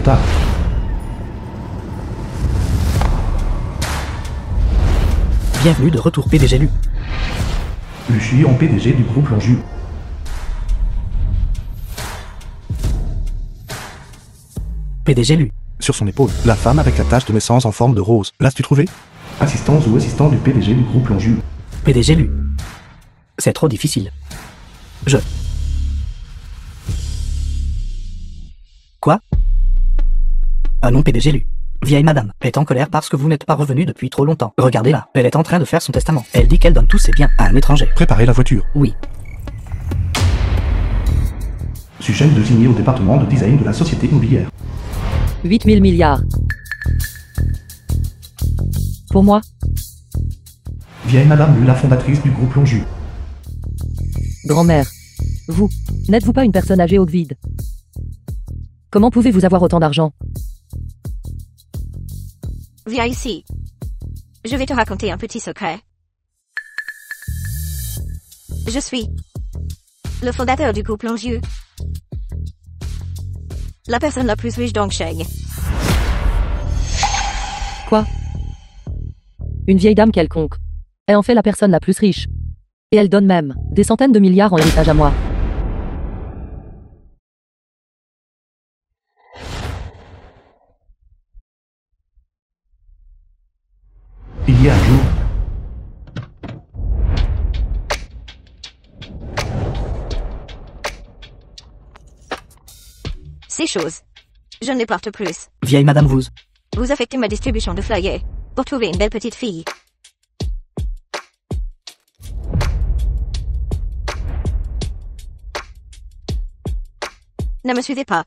plus tard. Bienvenue de retour PDG Lu. Je suis en PDG du groupe Lonju. PDG Lu. Sur son épaule, la femme avec la tache de naissance en forme de rose. L'as-tu trouvé? Assistance ou assistant du PDG du groupe Lonju. PDG Lu. C'est trop difficile. Quoi? Ah non, PDG Lu. Vieille madame est en colère parce que vous n'êtes pas revenu depuis trop longtemps. Regardez-la, elle est en train de faire son testament. Elle dit qu'elle donne tous ses biens à un étranger. Préparez la voiture. Oui. Sujet de signer au département de design de la société immobilière. 8 000 milliards. Pour moi, Vieille madame Lu, la fondatrice du groupe Lonju. grand-mère. Vous, n'êtes-vous pas une personne âgée au vide? Comment pouvez-vous avoir autant d'argent? Viens ici. Je vais te raconter un petit secret. Je suis le fondateur du groupe Lonju. La personne la plus riche d'Angsheng. Quoi? Une vieille dame quelconque est en fait la personne la plus riche. Et elle donne même des centaines de milliards en héritage à moi. Il y a un jour, Ces choses. Je ne les porte plus. Vieille madame vous. Vous affectez ma distribution de flyers pour trouver une belle petite fille. Ne me suivez pas.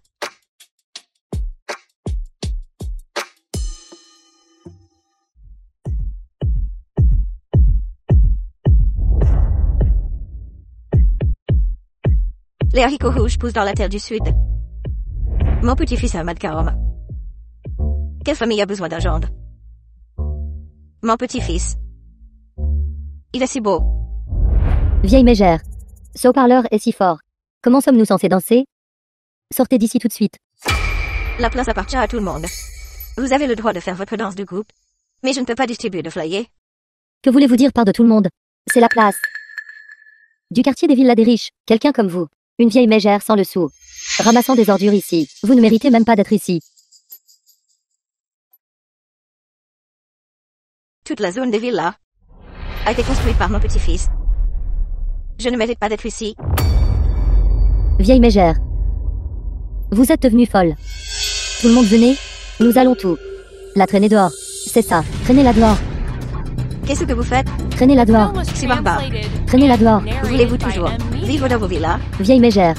Les haricots rouges poussent dans la terre du sud. Mon petit-fils a un madcarome. Quelle famille a besoin d'un gendre? Mon petit-fils. Il est si beau. Vieille mégère. Ce haut-parleur est si fort. Comment sommes-nous censés danser? Sortez d'ici tout de suite. La place appartient à tout le monde. Vous avez le droit de faire votre danse de groupe. Mais je ne peux pas distribuer de flyers. Que voulez-vous dire par de tout le monde? C'est la place. Du quartier des villas des riches, quelqu'un comme vous. Une vieille mégère sans le sou. Ramassant des ordures ici. Vous ne méritez même pas d'être ici. Toute la zone des villas a été construite par mon petit-fils. Je ne mérite pas d'être ici. Vieille mégère. Vous êtes devenue folle. Tout le monde venez? Nous allons tout. La traîner dehors. C'est ça. Traînez-la dehors. Qu'est-ce que vous faites? Traînez-la dehors. C'est barbare. Traînez-la dehors. Voulez-vous toujours vivre dans vos villas? Vieille mégère.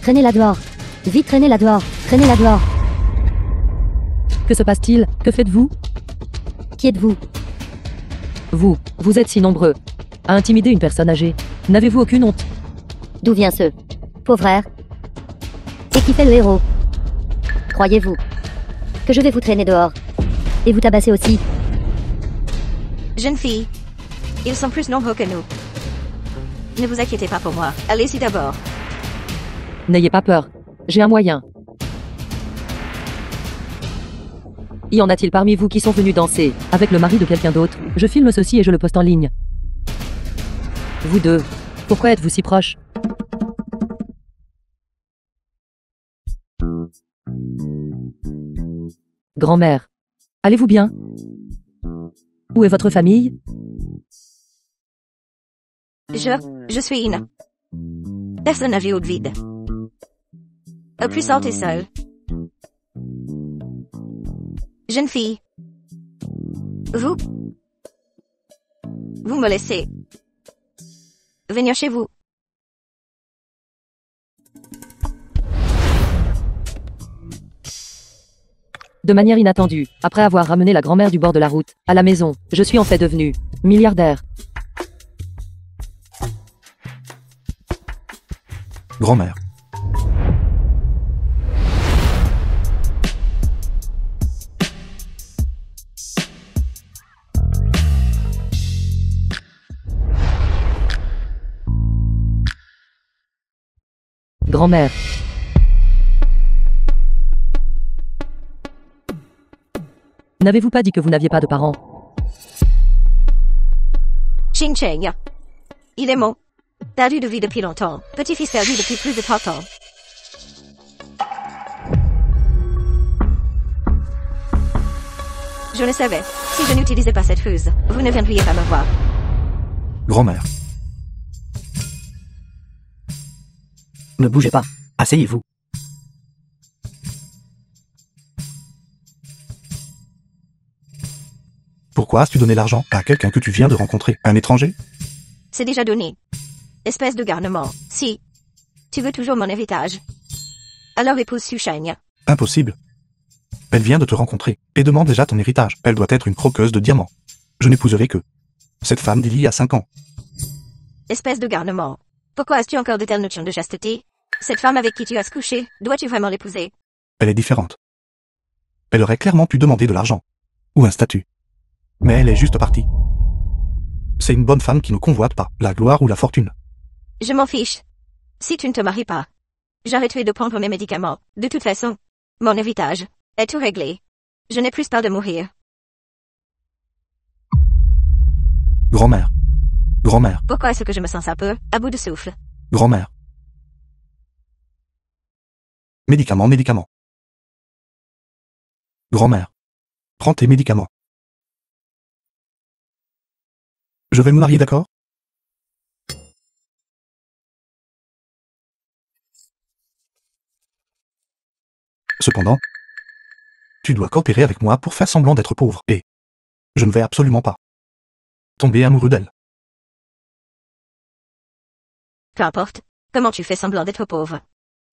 Traînez-la dehors. Vite, traînez-la dehors. Traînez-la dehors. Que se passe-t-il? Que faites-vous? Qui êtes-vous? Vous êtes si nombreux à intimider une personne âgée. N'avez-vous aucune honte? D'où vient ce pauvre air? Et qui fait le héros? Croyez-vous que je vais vous traîner dehors et vous tabasser aussi? Jeune fille. Ils sont plus nombreux que nous. Ne vous inquiétez pas pour moi. Allez-y d'abord. N'ayez pas peur. J'ai un moyen. Y en a-t-il parmi vous qui sont venus danser avec le mari de quelqu'un d'autre? Je filme ceci et je le poste en ligne. Vous deux, pourquoi êtes-vous si proches? Grand-mère, allez-vous bien? Où est votre famille? Je suis une personne âgée au vide. Puissante et seule. Jeune fille. Vous me laissez venir chez vous. De manière inattendue, après avoir ramené la grand-mère du bord de la route à la maison, je suis en fait devenu milliardaire. Grand-mère. Grand-mère. N'avez-vous pas dit que vous n'aviez pas de parents? Ching Cheng. Il est mon. Perdu de vue depuis longtemps. Petit-fils perdu depuis plus de 30 ans. Je le savais. Si je n'utilisais pas cette ruse, vous ne viendriez pas me voir. Grand-mère. Ne bougez pas. Asseyez-vous. Pourquoi as-tu donné l'argent à quelqu'un que tu viens de rencontrer? Un étranger? C'est déjà donné. Espèce de garnement. Si. Tu veux toujours mon héritage. Alors épouse Su Sheng. Impossible. Elle vient de te rencontrer et demande déjà ton héritage. Elle doit être une croqueuse de diamants. Je n'épouserai que cette femme d'il y a 5 ans. Espèce de garnement. Pourquoi as-tu encore de telles notions de chasteté? Cette femme avec qui tu as couché, dois-tu vraiment l'épouser? Elle est différente. Elle aurait clairement pu demander de l'argent. Ou un statut. Mais elle est juste partie. C'est une bonne femme qui ne convoite pas la gloire ou la fortune. Je m'en fiche. Si tu ne te maries pas, j'arrêterai de prendre mes médicaments. De toute façon, mon héritage est tout réglé. Je n'ai plus peur de mourir. Grand-mère. Grand-mère. Pourquoi est-ce que je me sens un peu à bout de souffle? Grand-mère. Médicaments, médicaments. Grand-mère. Prends tes médicaments. Je vais me marier, d'accord? Cependant, tu dois coopérer avec moi pour faire semblant d'être pauvre, et je ne vais absolument pas tomber amoureux d'elle. Peu importe. Comment tu fais semblant d'être pauvre?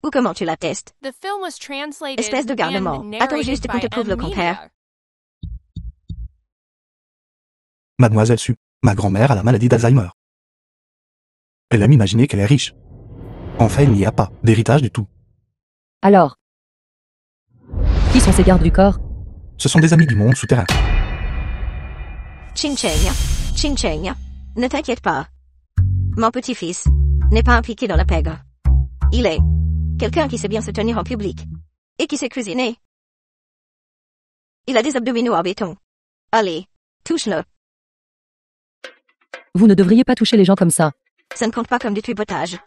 Ou comment tu l'attestes? Espèce de garnement. Attends juste qu'on te prouve le contraire. Mademoiselle Su, ma grand-mère a la maladie d'Alzheimer. Elle aime imaginer qu'elle est riche. En fait, il n'y a pas d'héritage du tout. Alors, qui sont ces gardes du corps? Ce sont des amis du monde souterrain. Ching Cheng. Ching Cheng. Ne t'inquiète pas. Mon petit-fils n'est pas impliqué dans la pègre. Il est quelqu'un qui sait bien se tenir en public. Et qui sait cuisiner. Il a des abdominaux en béton. Allez, touche-le. Vous ne devriez pas toucher les gens comme ça. Ça ne compte pas comme du tripotage.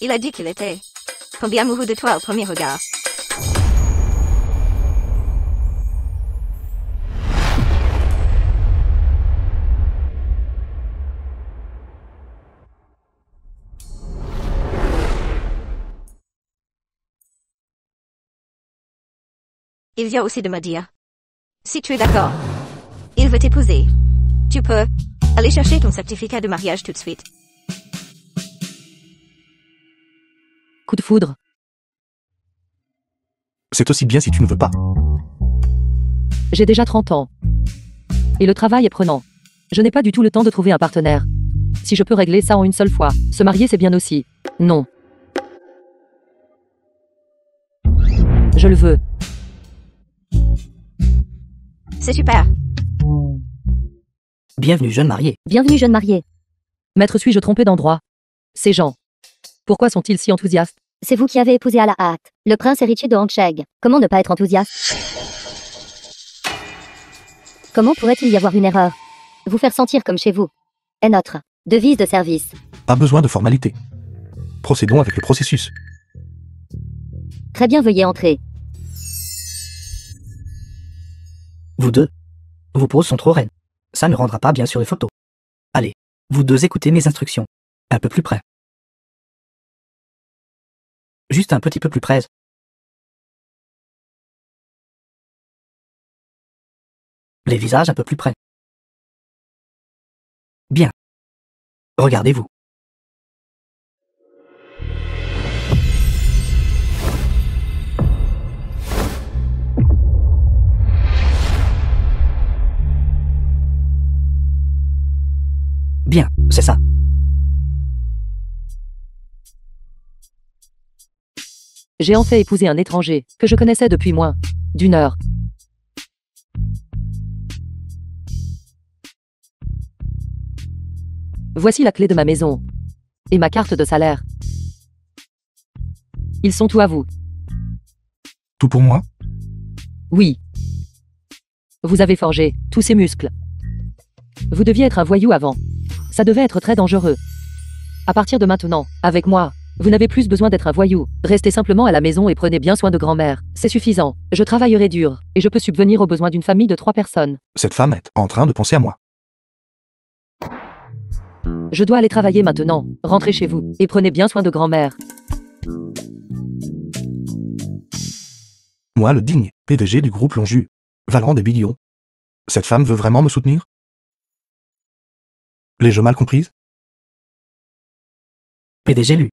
Il a dit qu'il était tombé amoureux de toi au premier regard. Il vient aussi de me dire. Si tu es d'accord, il veut t'épouser. Tu peux aller chercher ton certificat de mariage tout de suite. Coup de foudre. C'est aussi bien si tu ne veux pas. J'ai déjà 30 ans. Et le travail est prenant. Je n'ai pas du tout le temps de trouver un partenaire. Si je peux régler ça en une seule fois, se marier c'est bien aussi. Non. Je le veux. C'est super. Bienvenue, jeune marié. Bienvenue, jeune marié. Maître, suis-je trompé d'endroit? Ces gens. Pourquoi sont-ils si enthousiastes? C'est vous qui avez épousé à la hâte le prince héritier de Hangsheng. Comment ne pas être enthousiaste? Comment pourrait-il y avoir une erreur? Vous faire sentir comme chez vous est notre devise de service. Pas besoin de formalité. Procédons avec le processus. Très bien, veuillez entrer. Vous deux. Vos poses sont trop raides. Ça ne rendra pas bien sur les photos. Allez, vous deux écoutez mes instructions. Un peu plus près. Juste un petit peu plus près. Les visages un peu plus près. Bien. Regardez-vous. Bien, c'est ça. J'ai en fait épousé un étranger, que je connaissais depuis moins d'une heure. Voici la clé de ma maison. Et ma carte de salaire. Ils sont tout à vous. Tout pour moi? Oui. Vous avez forgé tous ces muscles. Vous deviez être un voyou avant. Ça devait être très dangereux. À partir de maintenant, avec moi, vous n'avez plus besoin d'être un voyou. Restez simplement à la maison et prenez bien soin de grand-mère. C'est suffisant. Je travaillerai dur, et je peux subvenir aux besoins d'une famille de 3 personnes. Cette femme est en train de penser à moi. Je dois aller travailler maintenant. Rentrez chez vous, et prenez bien soin de grand-mère. Moi, le digne PDG du groupe Lonju, valant des billions. Cette femme veut vraiment me soutenir? L'ai-je mal comprise? PDG Lu.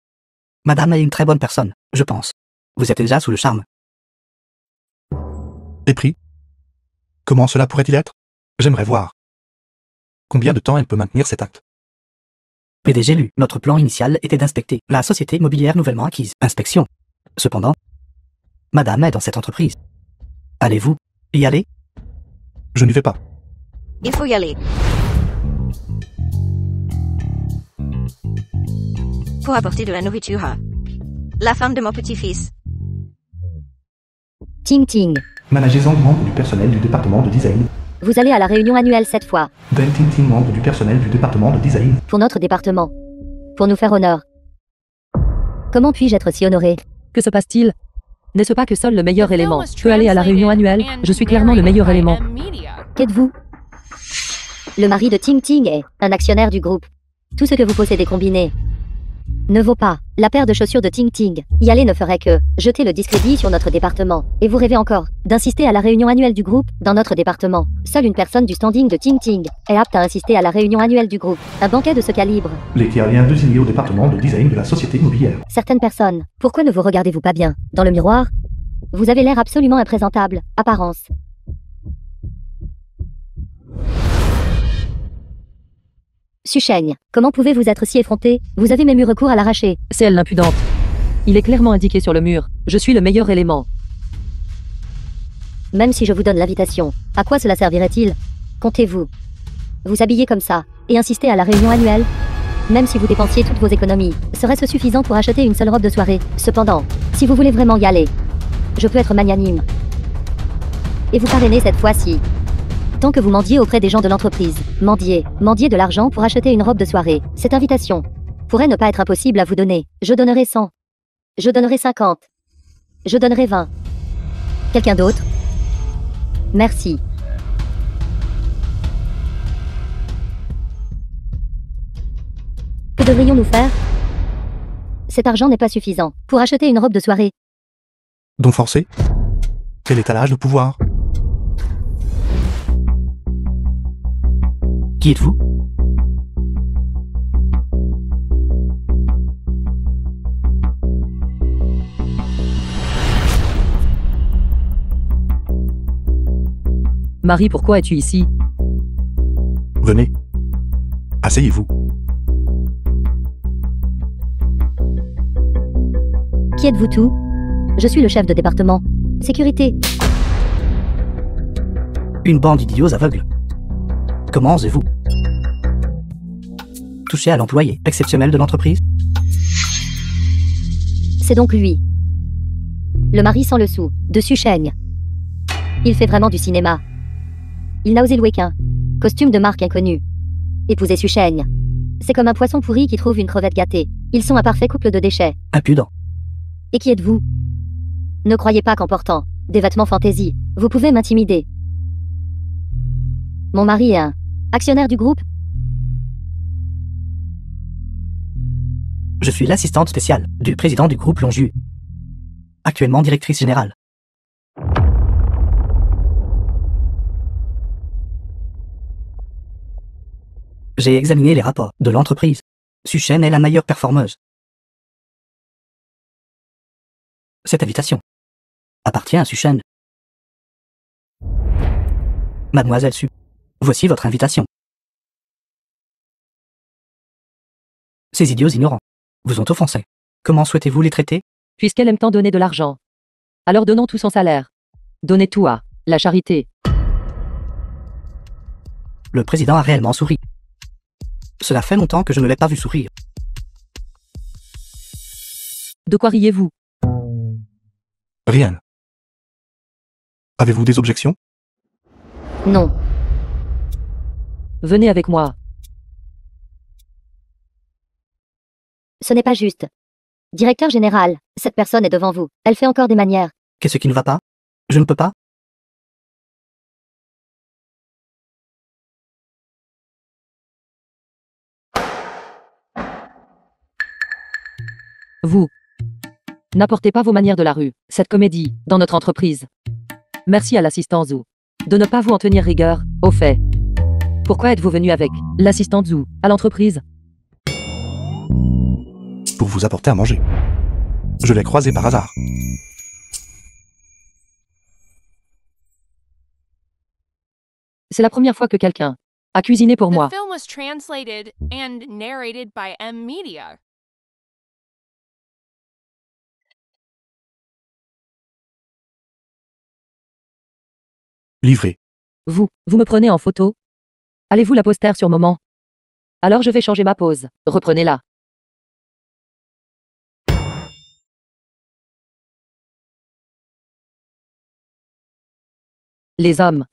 Madame est une très bonne personne, je pense. Vous êtes déjà sous le charme. Épris? Comment cela pourrait-il être? J'aimerais voir. Combien de temps elle peut maintenir cet acte? PDG Lu. Notre plan initial était d'inspecter la société immobilière nouvellement acquise. Inspection. Cependant, Madame est dans cette entreprise. Allez-vous y aller? Je n'y vais pas. Il faut y aller. Pour apporter de la nourriture à la femme de mon petit-fils. Ting Ting. Managez-en membre du personnel du département de design. Vous allez à la réunion annuelle cette fois. Ben Ting Ting, membre du personnel du département de design. Pour notre département. Pour nous faire honneur. Comment puis-je être si honoré? Que se passe-t-il? N'est-ce pas que seul le meilleur élément peut aller à la réunion annuelle? Je suis clairement le meilleur élément. Qu'êtes-vous? Le mari de Ting Ting est un actionnaire du groupe. Tout ce que vous possédez combiné ne vaut pas la paire de chaussures de Ting Ting. Y aller ne ferait que jeter le discrédit sur notre département. Et vous rêvez encore d'insister à la réunion annuelle du groupe dans notre département. Seule une personne du standing de Ting Ting est apte à insister à la réunion annuelle du groupe. Un banquet de ce calibre. Les Kyriens désignés au département de design de la société immobilière. Certaines personnes. Pourquoi ne vous regardez-vous pas bien dans le miroir? Vous avez l'air absolument imprésentable. Apparence. Suchaigne, comment pouvez-vous être si effronté? Vous avez même eu recours à l'arracher. C'est elle l'impudente. Il est clairement indiqué sur le mur. Je suis le meilleur élément. Même si je vous donne l'invitation, à quoi cela servirait-il? Comptez-vous vous habiller comme ça et insister à la réunion annuelle? Même si vous dépensiez toutes vos économies, serait-ce suffisant pour acheter une seule robe de soirée? Cependant, si vous voulez vraiment y aller, je peux être magnanime et vous parrainer cette fois-ci. Tant que vous mendiez auprès des gens de l'entreprise, mendier de l'argent pour acheter une robe de soirée, cette invitation pourrait ne pas être impossible à vous donner. Je donnerai 100. Je donnerai 50. Je donnerai 20. Quelqu'un d'autre? Merci. Que devrions-nous faire? Cet argent n'est pas suffisant pour acheter une robe de soirée. Don forcé? Quel étalage de pouvoir? Qui êtes-vous? Marie, pourquoi es-tu ici? Venez. Asseyez-vous. Qui êtes-vous tout? Je suis le chef de département. Sécurité. Une bande d'idiots aveugles. Comment osez-vous toucher à l'employé exceptionnel de l'entreprise? C'est donc lui. Le mari sans le sou, de Suchaigne. Il fait vraiment du cinéma. Il n'a osé louer qu'un costume de marque inconnue. Épouser Suchaigne. C'est comme un poisson pourri qui trouve une crevette gâtée. Ils sont un parfait couple de déchets. Impudent. Et qui êtes-vous? Ne croyez pas qu'en portant des vêtements fantaisie, vous pouvez m'intimider. Mon mari est un actionnaire du groupe. Je suis l'assistante spéciale du président du groupe Lonju. Actuellement directrice générale. J'ai examiné les rapports de l'entreprise. Suchaigne est la meilleure performeuse. Cette invitation appartient à Suchaigne. Mademoiselle Su, voici votre invitation. Ces idiots ignorants vous ont offensé. Comment souhaitez-vous les traiter? Puisqu'elle aime tant donner de l'argent, alors donnons tout son salaire. Donnez tout à la charité. Le président a réellement souri. Cela fait longtemps que je ne l'ai pas vu sourire. De quoi riez-vous? Rien. Avez-vous des objections? Non. Venez avec moi. Ce n'est pas juste. Directeur général, cette personne est devant vous. Elle fait encore des manières. Qu'est-ce qui ne va pas? Je ne peux pas? Vous. N'apportez pas vos manières de la rue, cette comédie, dans notre entreprise. Merci à l'assistant Zhu. De ne pas vous en tenir rigueur, au fait. Pourquoi êtes-vous venu avec l'assistant Zhu à l'entreprise? Pour vous apporter à manger. Je l'ai croisé par hasard. C'est la première fois que quelqu'un a cuisiné pour The moi. film was translated and narrated by M Media. Livré. Vous me prenez en photo? Allez-vous la poster sur moment? Alors je vais changer ma pose. Reprenez-la. Les hommes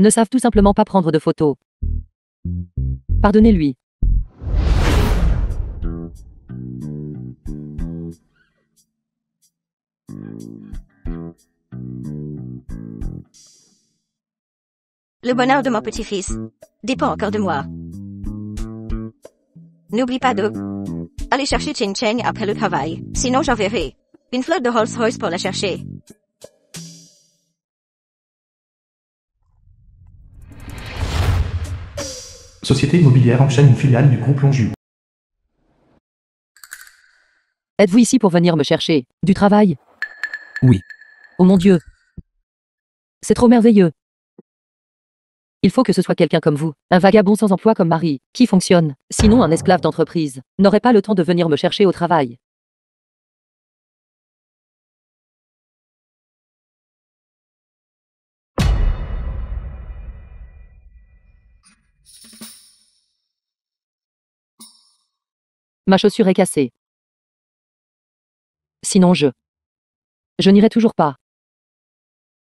ne savent tout simplement pas prendre de photos. Pardonnez-lui. Le bonheur de mon petit-fils dépend encore de moi. N'oublie pas de aller chercher Ching Cheng après le travail. Sinon j'enverrai une flotte de Rolls-Royce pour la chercher. Société immobilière en chaîne, une filiale du groupe Longju. Êtes-vous ici pour venir me chercher du travail? Oui. Oh mon Dieu. C'est trop merveilleux. Il faut que ce soit quelqu'un comme vous, un vagabond sans emploi comme Marie, qui fonctionne. Sinon un esclave d'entreprise n'aurait pas le temps de venir me chercher au travail. Ma chaussure est cassée. Sinon je n'irai toujours pas.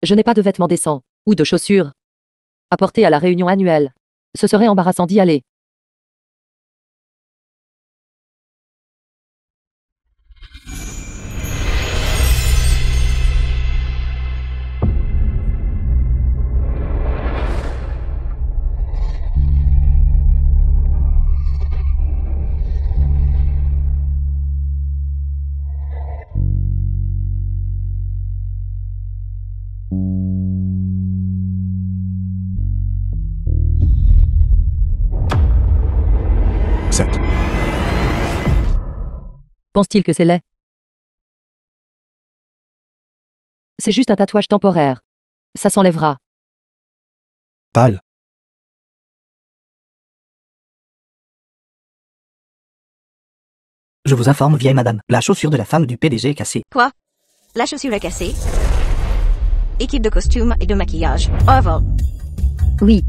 Je n'ai pas de vêtements décents, ou de chaussures à porter à la réunion annuelle. Ce serait embarrassant d'y aller. Sept. Pense-t-il que c'est laid? C'est juste un tatouage temporaire. Ça s'enlèvera. Pâle. Je vous informe, vieille madame, la chaussure de la femme du PDG est cassée. Quoi? La chaussure est cassée. Équipe de costume et de maquillage. Au revoir. Oui.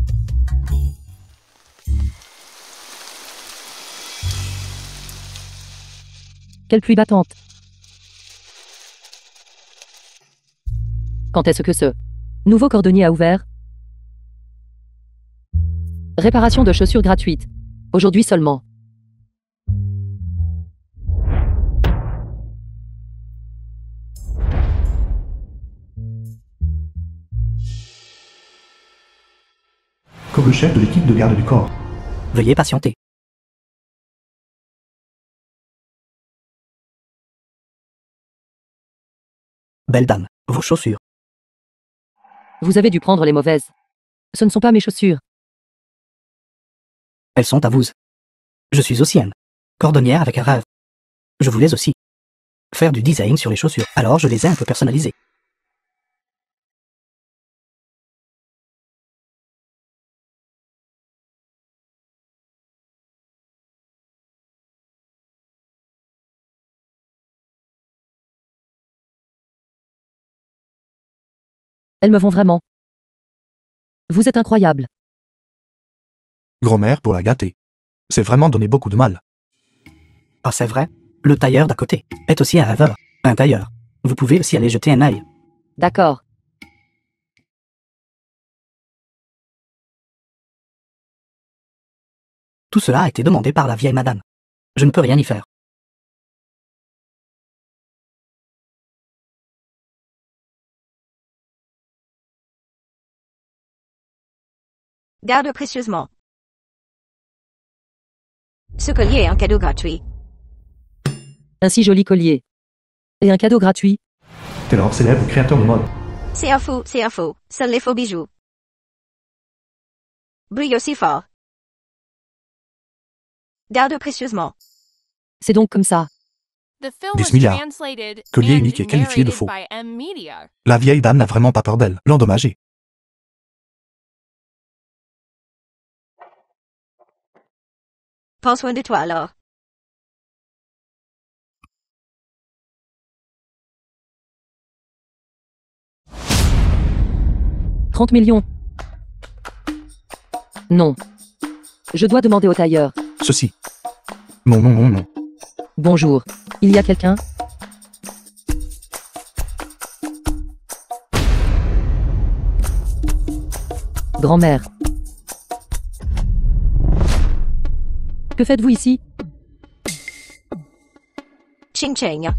Quelle pluie battante. Quand est-ce que ce nouveau cordonnier a ouvert? Réparation de chaussures gratuite. Aujourd'hui seulement. Comme le chef de l'équipe de garde du corps. Veuillez patienter. Belle dame, vos chaussures. Vous avez dû prendre les mauvaises. Ce ne sont pas mes chaussures. Elles sont à vous. Je suis aussi une cordonnière avec un rêve. Je voulais aussi faire du design sur les chaussures, alors je les ai un peu personnalisées. Elles me vont vraiment. Vous êtes incroyable. Grand-mère pour la gâter. C'est vraiment donné beaucoup de mal. Ah, c'est vrai. Le tailleur d'à côté est aussi un rêveur. Un tailleur. Vous pouvez aussi aller jeter un œil. D'accord. Tout cela a été demandé par la vieille madame. Je ne peux rien y faire. Garde précieusement. Ce collier est un cadeau gratuit. Un si joli collier. Et un cadeau gratuit. Taylor, célèbre créateur de mode. C'est un faux, c'est un faux. Seuls les faux bijoux. Brille aussi fort. Garde précieusement. C'est donc comme ça. The film 10 was milliards. translated Collier and unique et qualifié de narrated faux. by M Media. La vieille dame n'a vraiment pas peur d'elle, l'endommager. Prends soin de toi alors. « 30 millions. Non. Je dois demander au tailleur. Ceci. Non, non, non, non. Bonjour. Il y a quelqu'un? Grand-mère. Que faites-vous ici? Ching ching.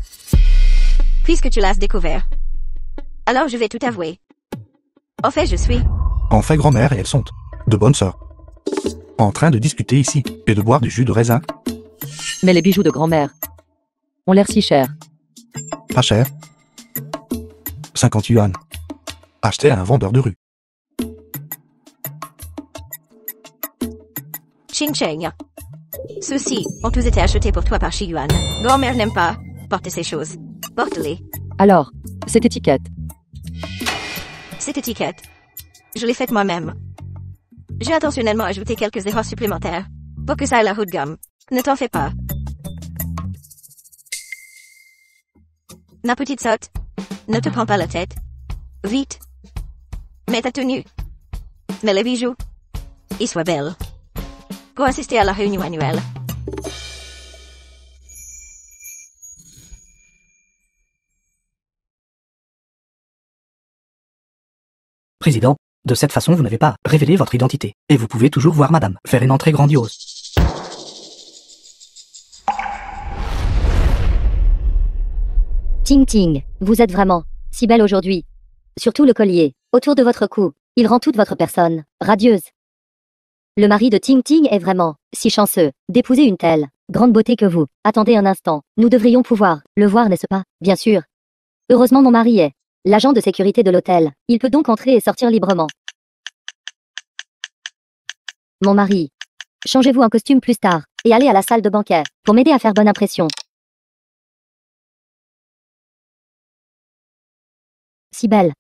Puisque tu l'as découvert. Alors je vais tout avouer. En fait, je suis. En fait, grand-mère et elles sont de bonnes sœurs. En train de discuter ici, et de boire du jus de raisin. Mais les bijoux de grand-mère ont l'air si chers. Pas cher. 50 yuan. Acheté à un vendeur de rue. Ching ching. Ceux-ci ont tous été achetés pour toi par Shi Yuan. Grand-mère n'aime pas porter ces choses. Porte-les. Alors, cette étiquette. Cette étiquette. Je l'ai faite moi-même. J'ai intentionnellement ajouté quelques erreurs supplémentaires. Pour que ça ait la haut de gamme. Ne t'en fais pas. Ma petite sotte. Ne te prends pas la tête. Vite. Mets ta tenue. Mets les bijoux. Et sois belle. Pour assister à la réunion annuelle. Président, de cette façon vous n'avez pas révélé votre identité, et vous pouvez toujours voir madame faire une entrée grandiose. Ting Ting, vous êtes vraiment si belle aujourd'hui. Surtout le collier, autour de votre cou, il rend toute votre personne radieuse. Le mari de Ting Ting est vraiment si chanceux d'épouser une telle grande beauté que vous. Attendez un instant, nous devrions pouvoir le voir, n'est-ce pas? Bien sûr. Heureusement mon mari est l'agent de sécurité de l'hôtel. Il peut donc entrer et sortir librement. Mon mari, changez-vous en costume plus tard et allez à la salle de banquet pour m'aider à faire bonne impression. Si belle.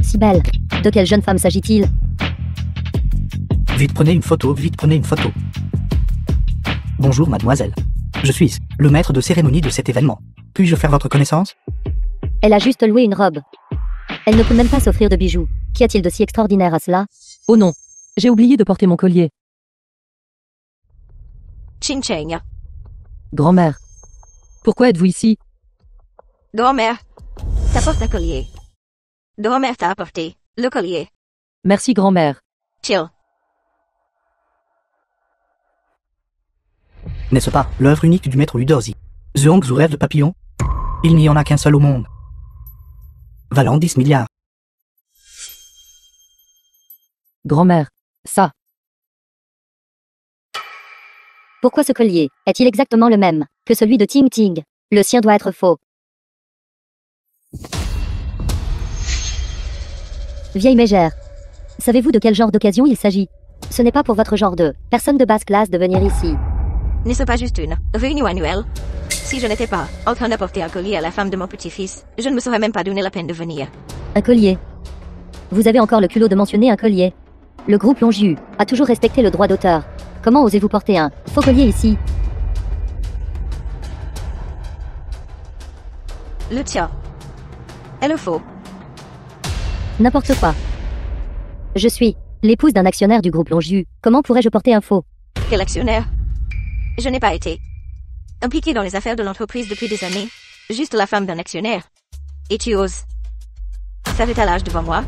Si belle. De quelle jeune femme s'agit-il? Vite prenez une photo, vite prenez une photo. Bonjour mademoiselle. Je suis le maître de cérémonie de cet événement. Puis-je faire votre connaissance? Elle a juste loué une robe. Elle ne peut même pas s'offrir de bijoux. Qu'y a-t-il de si extraordinaire à cela? Oh non. J'ai oublié de porter mon collier. Ching ching. Grand-mère. Pourquoi êtes-vous ici? Grand-mère. T'apporte un collier. Grand-mère t'a apporté le collier. Merci grand-mère. Chill. N'est-ce pas l'œuvre unique du maître Udozi? Zhuangzi rêve de papillon? Il n'y en a qu'un seul au monde. Valant 10 milliards. Grand-mère. Ça. Pourquoi ce collier est-il exactement le même que celui de Ting Ting? Le sien doit être faux. Vieille mégère. Savez-vous de quel genre d'occasion il s'agit? Ce n'est pas pour votre genre de personne de basse classe de venir ici. N'est-ce pas juste une réunion annuelle? Si je n'étais pas en train d'apporter un collier à la femme de mon petit-fils, je ne me serais même pas donné la peine de venir. Un collier. Vous avez encore le culot de mentionner un collier. Le groupe Longju a toujours respecté le droit d'auteur. Comment osez-vous porter un faux collier ici? Le tien. Et le faux. N'importe quoi. Je suis l'épouse d'un actionnaire du groupe Longiu. Comment pourrais-je porter un faux? Quel actionnaire? Je n'ai pas été impliquée dans les affaires de l'entreprise depuis des années. Juste la femme d'un actionnaire. Et tu oses faire étalage devant moi?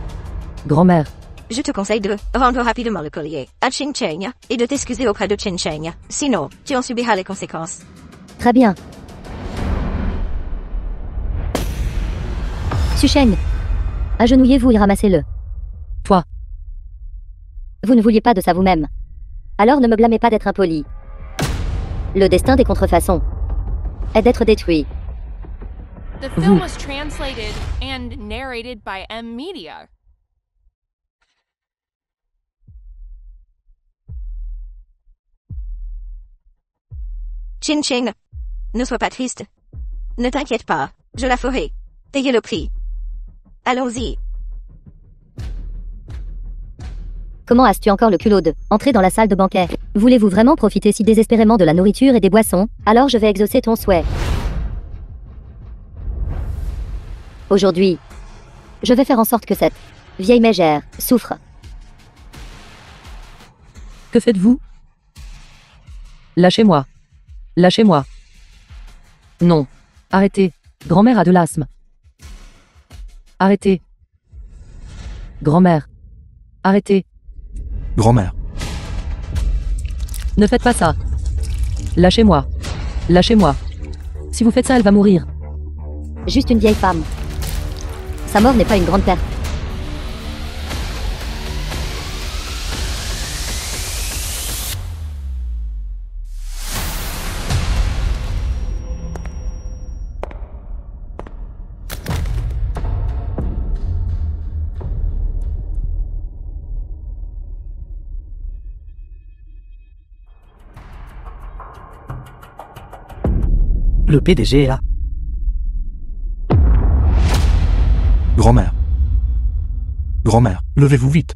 Grand-mère, Je te conseille de rendre rapidement le collier à Ching Cheng et de t'excuser auprès de Ching Cheng. Sinon, tu en subiras les conséquences. Très bien. Susheng, agenouillez-vous et ramassez-le. toi, Vous ne vouliez pas de ça vous-même. Alors ne me blâmez pas d'être impoli. Le destin des contrefaçons est d'être détruit. The film was translated and narrated by M Media. Chin Ching, ne sois pas triste. Ne t'inquiète pas, je la ferai. Payez le prix. Allons-y. Comment as-tu encore le culot de entrer dans la salle de banquet? Voulez-vous vraiment profiter si désespérément de la nourriture et des boissons? Alors je vais exaucer ton souhait. Aujourd'hui, je vais faire en sorte que cette vieille mégère souffre. que faites-vous? Lâchez-moi. Lâchez-moi. Non. Arrêtez. Grand-mère a de l'asthme. Arrêtez. Grand-mère. Arrêtez. Grand-mère. Ne faites pas ça. Lâchez-moi. Lâchez-moi. Si vous faites ça, elle va mourir. Juste une vieille femme. Sa mort n'est pas une grande perte. Le PDG est là. Grand-mère. Grand-mère, levez-vous vite.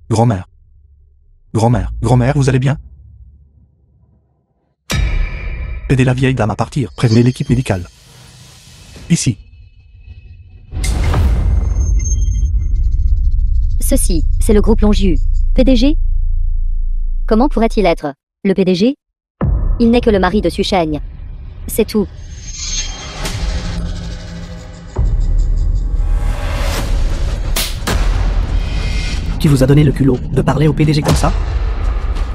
Grand-mère. Grand-mère, grand-mère, vous allez bien? Aidez la vieille dame à partir, prévenez l'équipe médicale. Ici. Ceci, c'est le groupe Longiu. PDG? Comment pourrait-il être le PDG? Il n'est que le mari de Susheng. C'est tout. Qui vous a donné le culot de parler au PDG comme ça?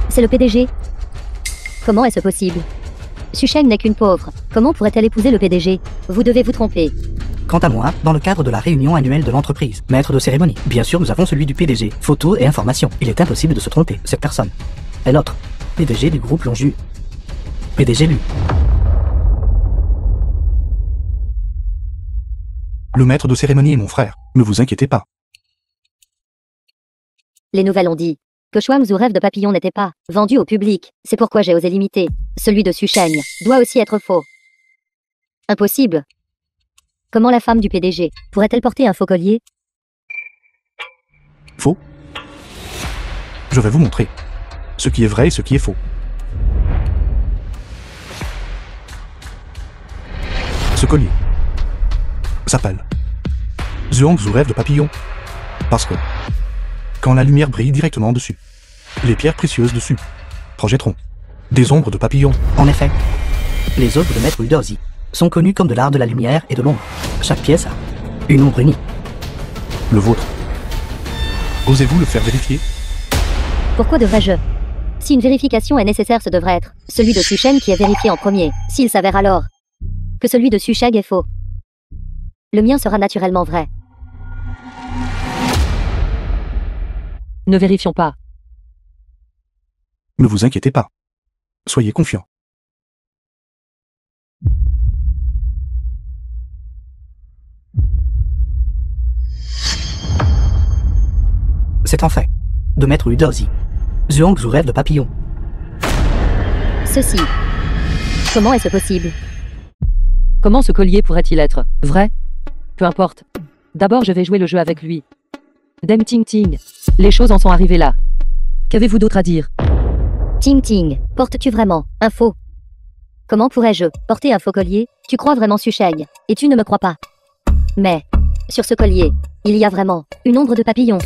C'est le PDG? Comment est-ce possible? Susheng n'est qu'une pauvre. Comment pourrait-elle épouser le PDG? Vous devez vous tromper. Quant à moi, dans le cadre de la réunion annuelle de l'entreprise, maître de cérémonie, bien sûr nous avons celui du PDG, photos et informations. Il est impossible de se tromper, cette personne est l'autre, PDG du groupe Longiu. PDG lui. Le maître de cérémonie est mon frère, ne vous inquiétez pas. Les nouvelles ont dit que Shuangzhou rêve de papillon n'était pas vendu au public. C'est pourquoi j'ai osé l'imiter. Celui de Susheng doit aussi être faux. Impossible. Comment la femme du PDG pourrait-elle porter un faux collier? Faux? Je vais vous montrer ce qui est vrai et ce qui est faux. Ce collier s'appelle Zhuangzhou rêve de papillon. Parce que quand la lumière brille directement dessus, les pierres précieuses dessus projetteront des ombres de papillons. En effet, les œuvres de maître Udozi sont connues comme de l'art de la lumière et de l'ombre. Chaque pièce a une ombre unie. Le vôtre. Osez-vous le faire vérifier? Pourquoi devrais-je? Si une vérification est nécessaire, ce devrait être celui de Susheng qui est vérifié en premier. S'il s'avère alors que celui de Susheng est faux, le mien sera naturellement vrai. Ne vérifions pas. Ne vous inquiétez pas. Soyez confiants. C'est en fait de maître Udozi. Zhuangzhou rêve de papillon. Ceci. Comment est-ce possible? Comment ce collier pourrait-il être vrai? Peu importe. D'abord, je vais jouer le jeu avec lui. Deng Ting Ting. Les choses en sont arrivées là. Qu'avez-vous d'autre à dire? Ting Ting, portes-tu vraiment un faux? Comment pourrais-je porter un faux collier? Tu crois vraiment Susheng, et tu ne me crois pas. Mais, sur ce collier, il y a vraiment une ombre de papillon.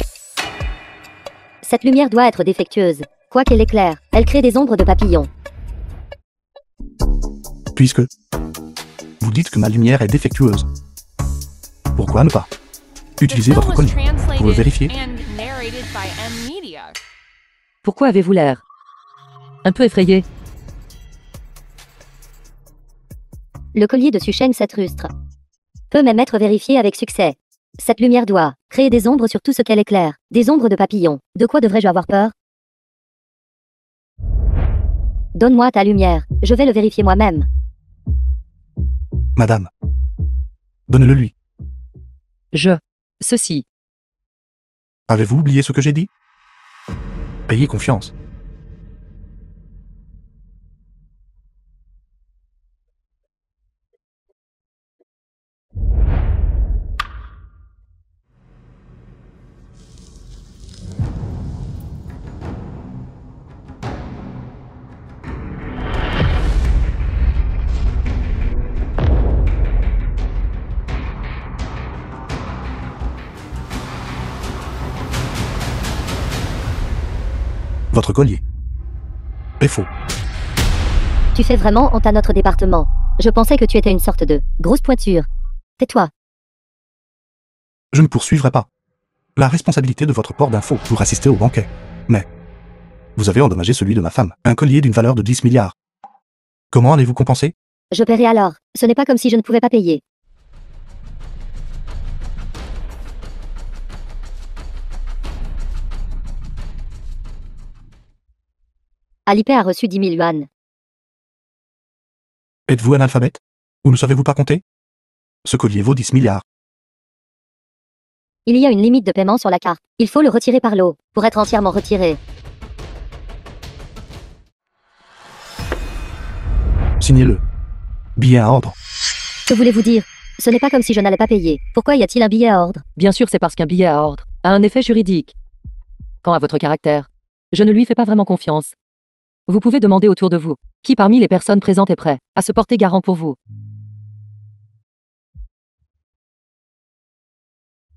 Cette lumière doit être défectueuse. Quoi qu'elle éclaire, elle crée des ombres de papillons. Puisque vous dites que ma lumière est défectueuse, pourquoi ne pas The utiliser film votre was collier pour le translated vérifier? and narrated by M Media. Pourquoi avez-vous l'air un peu effrayé? Le collier de Susheng s'attrustre. Peut même être vérifié avec succès. Cette lumière doit créer des ombres sur tout ce qu'elle éclaire. Des ombres de papillons. De quoi devrais-je avoir peur? Donne-moi ta lumière. Je vais le vérifier moi-même. Madame, donnez-le lui. Ceci. Avez-vous oublié ce que j'ai dit? Ayez confiance. Votre collier est faux. Tu fais vraiment honte à notre département. Je pensais que tu étais une sorte de grosse pointure. Tais-toi. Je ne poursuivrai pas la responsabilité de votre port d'infos pour assister au banquet. Mais vous avez endommagé celui de ma femme, un collier d'une valeur de 10 milliards. Comment allez-vous compenser? Je paierai alors. Ce n'est pas comme si je ne pouvais pas payer. Alipay a reçu 10 000 yuan. Êtes-vous analphabète? Ou ne savez-vous pas compter? Ce collier vaut 10 milliards. Il y a une limite de paiement sur la carte. Il faut le retirer par lot pour être entièrement retiré. Signez-le. Billet à ordre. Que voulez-vous dire? Ce n'est pas comme si je n'allais pas payer. Pourquoi y a-t-il un billet à ordre? Bien sûr, c'est parce qu'un billet à ordre a un effet juridique. Quant à votre caractère, je ne lui fais pas vraiment confiance. Vous pouvez demander autour de vous qui parmi les personnes présentes est prêt à se porter garant pour vous.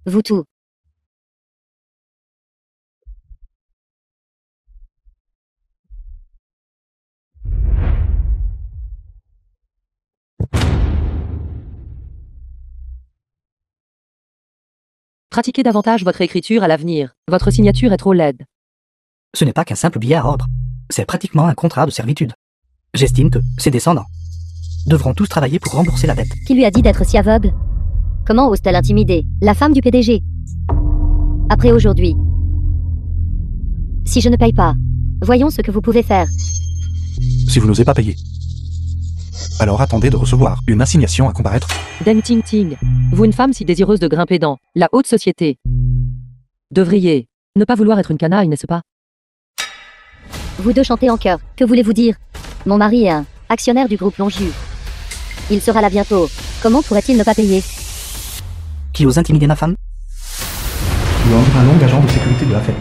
Vous tout. Pratiquez davantage votre écriture à l'avenir. Votre signature est trop laide. Ce n'est pas qu'un simple billet à ordre. C'est pratiquement un contrat de servitude. J'estime que ses descendants devront tous travailler pour rembourser la dette. Qui lui a dit d'être si aveugle? Comment ose-t-elle intimider la femme du PDG? Après aujourd'hui. Si je ne paye pas, voyons ce que vous pouvez faire. Si vous n'osez pas payer, alors attendez de recevoir une assignation à comparaître. Deng Ting Ting, vous une femme si désireuse de grimper dans la haute société, devriez ne pas vouloir être une canaille, n'est-ce pas? Vous deux chantez en chœur. Que voulez-vous dire? Mon mari est un actionnaire du groupe Lonju. Il sera là bientôt. Comment pourrait-il ne pas payer? Qui ose intimider ma femme? Luang, un long agent de sécurité de la fête.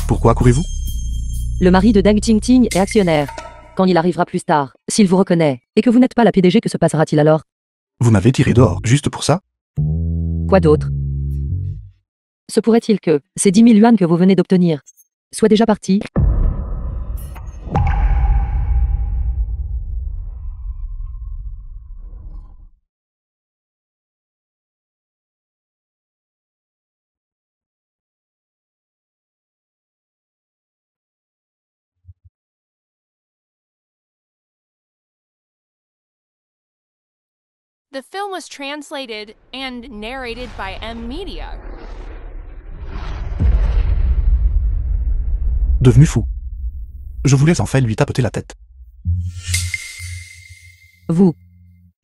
Pourquoi courez-vous? Le mari de Deng Ting Ting est actionnaire. Quand il arrivera plus tard, s'il vous reconnaît, et que vous n'êtes pas la PDG, que se passera-t-il alors? Vous m'avez tiré dehors, juste pour ça? Quoi d'autre? Se pourrait-il que ces 10 000 yuan que vous venez d'obtenir soient déjà partis? The film was translated and narrated by M Media. Devenu fou. Je voulais en fait lui tapoter la tête. Vous.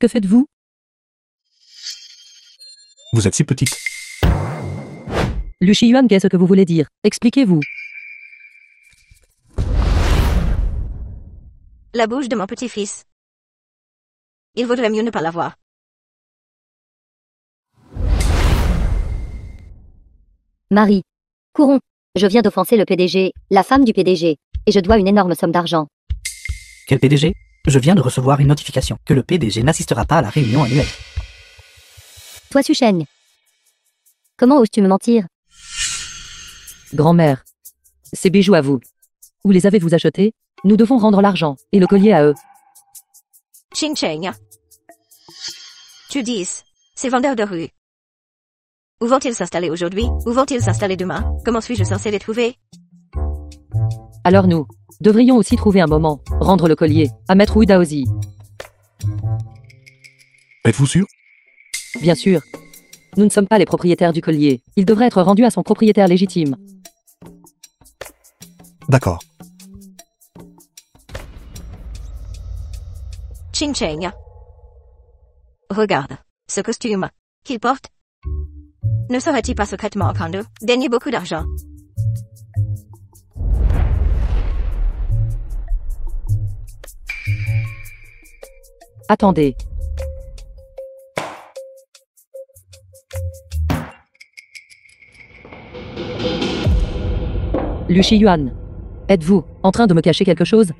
Que faites-vous? Vous êtes si petite. Liu Shiyuan, qu'est-ce que vous voulez dire? Expliquez-vous. La bouche de mon petit-fils. Il vaudrait mieux ne pas la voir. Marie. Courons. Je viens d'offenser le PDG, la femme du PDG, et je dois une énorme somme d'argent. Quel PDG? Je viens de recevoir une notification que le PDG n'assistera pas à la réunion annuelle. Toi Susheng. Comment oses-tu me mentir? Grand-mère. Ces bijoux à vous. Où les avez-vous achetés? Nous devons rendre l'argent, et le collier à eux. Ching Cheng. Tu dis, ces vendeurs de rue. Où vont-ils s'installer aujourd'hui? Où vont-ils s'installer demain? Comment suis-je censé les trouver? Alors nous devrions aussi trouver un moment, rendre le collier à Maître Wu Daozi. Êtes-vous sûr? Bien sûr. Nous ne sommes pas les propriétaires du collier. Il devrait être rendu à son propriétaire légitime. D'accord. Ching Cheng. Regarde, ce costume qu'il porte. Ne serait-il pas secrètement en train de gagner beaucoup d'argent? Attendez. Liu Shiyuan. Êtes-vous en train de me cacher quelque chose?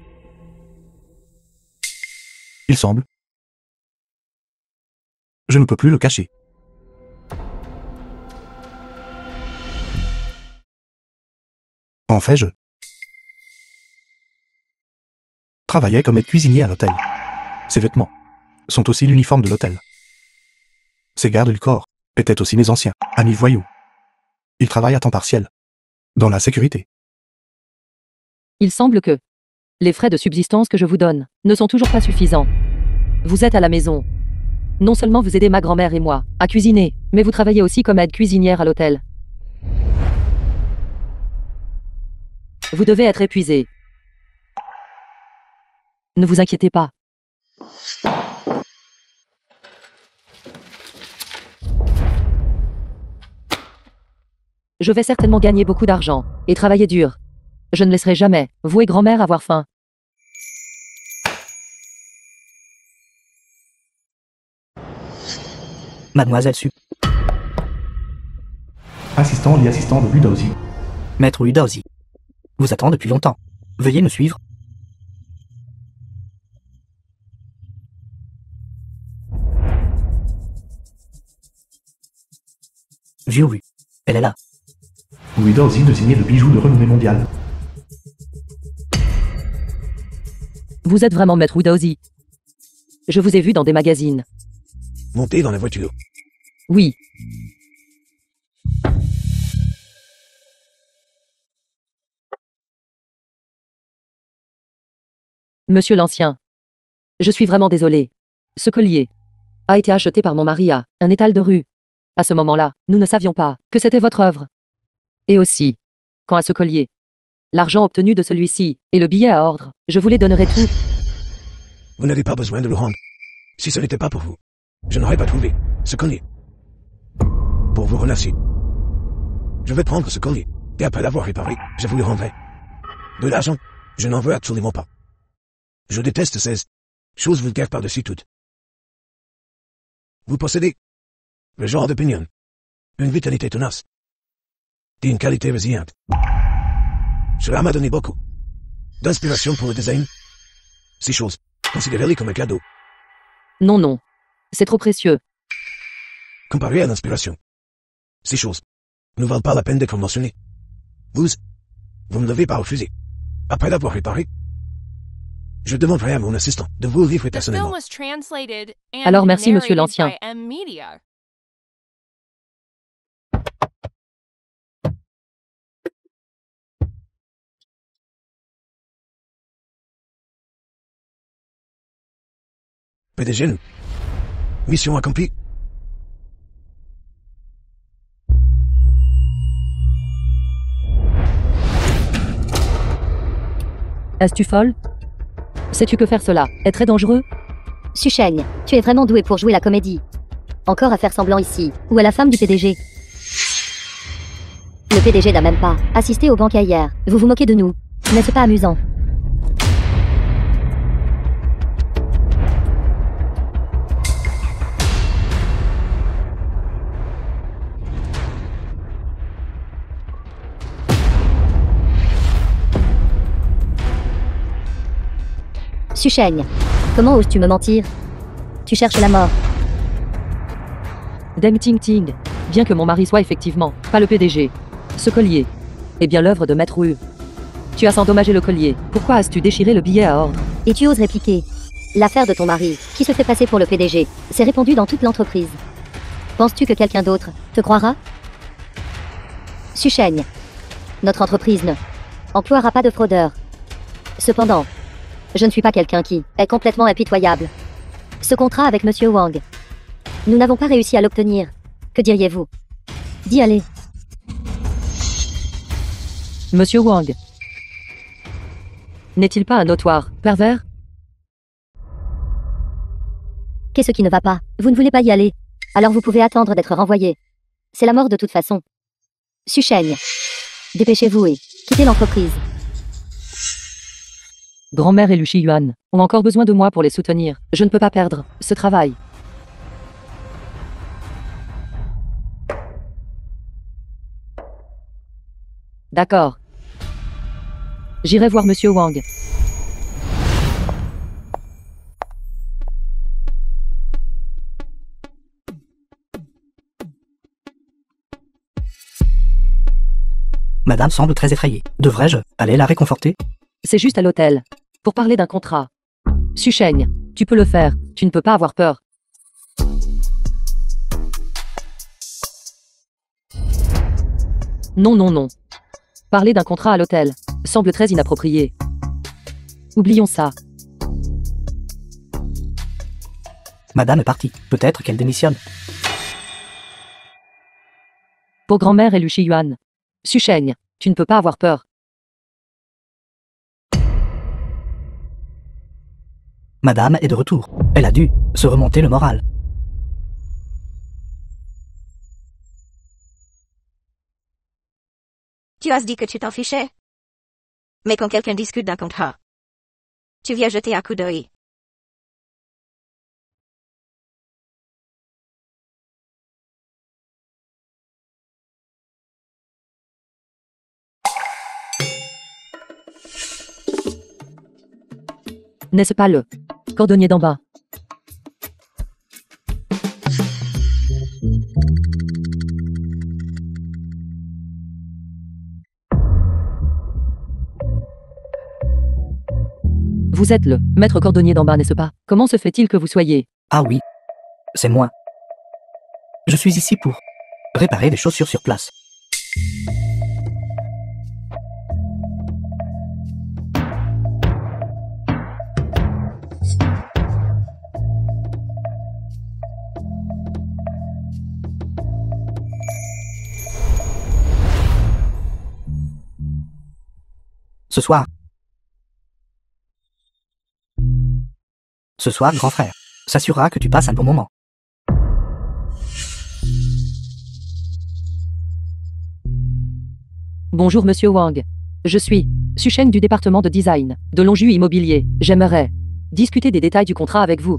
Il semble. Je ne peux plus le cacher. En fait, je travaillais comme aide cuisinier à l'hôtel. Ces vêtements sont aussi l'uniforme de l'hôtel. Ces gardes du corps étaient aussi mes anciens amis voyous. Ils travaillent à temps partiel, dans la sécurité. Il semble que les frais de subsistance que je vous donne ne sont toujours pas suffisants. Vous êtes à la maison. Non seulement vous aidez ma grand-mère et moi à cuisiner, mais vous travaillez aussi comme aide cuisinière à l'hôtel. Vous devez être épuisé. Ne vous inquiétez pas. Je vais certainement gagner beaucoup d'argent et travailler dur. Je ne laisserai jamais vous et grand-mère avoir faim. Mademoiselle Su. Assistant et assistant de Ludaozi. Maître Wu Daozi. Vous attend depuis longtemps. Veuillez me suivre. Vieux Wu. Elle est là. Ludaozi désigné de bijoux de renommée mondiale. Vous êtes vraiment Maître Wu Daozi. Je vous ai vu dans des magazines. Montez dans la voiture. Oui. Monsieur l'ancien. Je suis vraiment désolé. Ce collier a été acheté par mon mari à un étal de rue. À ce moment-là, nous ne savions pas que c'était votre œuvre. Et aussi, quant à ce collier, l'argent obtenu de celui-ci et le billet à ordre, je vous les donnerai tout. Vous n'avez pas besoin de le rendre. Si ce n'était pas pour vous, je n'aurais pas trouvé ce collier. Pour vous remercier. Je vais prendre ce collier, et après l'avoir réparé, je vous le rendrai. De l'argent, je n'en veux absolument pas. Je déteste ces choses vulgaires par-dessus toutes. Vous possédez le genre d'opinion, une vitalité tenace, et une qualité résiliente. Cela m'a donné beaucoup d'inspiration pour le design. Ces choses, considérez-les comme un cadeau. Non, non. C'est trop précieux. Comparé à l'inspiration, ces choses ne valent pas la peine d'être mentionnées. Vous ne devez pas refuser. Après l'avoir réparé, je demanderai à mon assistant de vous le livrer The film personnellement. was translated and Alors merci, monsieur narrated l'ancien. by M Media. PDG, Mission accomplie. Est-ce-tu folle? Sais-tu que faire cela est très dangereux? Susheng, tu es vraiment doué pour jouer la comédie. Encore à faire semblant ici, ou à la femme du PDG. Le PDG n'a même pas assisté au banquet hier. Vous vous moquez de nous. N'est-ce pas amusant? Susheng, comment oses-tu me mentir? Tu cherches la mort. Deng Ting Ting. Bien que mon mari soit effectivement pas le PDG. Ce collier est bien l'œuvre de Maître Wu. Tu as endommagé le collier. Pourquoi as-tu déchiré le billet à ordre? Et tu oses répliquer. L'affaire de ton mari, qui se fait passer pour le PDG, s'est répandue dans toute l'entreprise. Penses-tu que quelqu'un d'autre te croira? Susheng, notre entreprise ne emploiera pas de fraudeurs. Cependant, je ne suis pas quelqu'un qui est complètement impitoyable. Ce contrat avec Monsieur Wang, nous n'avons pas réussi à l'obtenir. Que diriez-vous d'y aller? Monsieur Wang n'est-il pas un notoire pervers? Qu'est-ce qui ne va pas? Vous ne voulez pas y aller. Alors vous pouvez attendre d'être renvoyé. C'est la mort de toute façon. Susheng, dépêchez-vous et quittez l'entreprise. Grand-mère et Lu Shiyuan ont encore besoin de moi pour les soutenir. Je ne peux pas perdre ce travail. D'accord. J'irai voir Monsieur Wang. Madame semble très effrayée. Devrais-je aller la réconforter? C'est juste à l'hôtel. Pour parler d'un contrat. Susheng, tu peux le faire. Tu ne peux pas avoir peur. Non, non, non. Parler d'un contrat à l'hôtel semble très inapproprié. Oublions ça. Madame est partie. Peut-être qu'elle démissionne. Pour grand-mère et Lu Shiyuan. Susheng, tu ne peux pas avoir peur. Madame est de retour. Elle a dû se remonter le moral. Tu as dit que tu t'en fichais. Mais quand quelqu'un discute d'un contrat, tu viens jeter un coup d'œil. N'est-ce pas le cordonnier d'en bas? Vous êtes le maître cordonnier d'en bas, n'est-ce pas? Comment se fait-il que vous soyez? Ah oui, c'est moi. Je suis ici pour réparer des chaussures sur place. Ce soir, grand frère s'assurera que tu passes un bon moment. Bonjour Monsieur Wang. Je suis Susheng du département de design de Longju Immobilier. J'aimerais discuter des détails du contrat avec vous.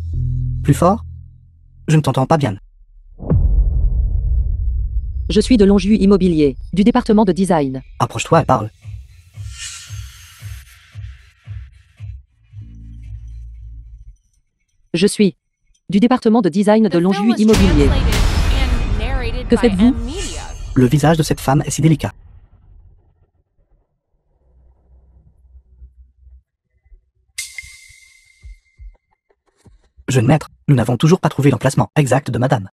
Plus fort? Je ne t'entends pas bien. Je suis de Longju Immobilier, du département de design. Approche-toi et parle. Je suis du département de design de Longju Immobilier. Que faites-vous? Le visage de cette femme est si délicat. Jeune maître, nous n'avons toujours pas trouvé l'emplacement exact de madame.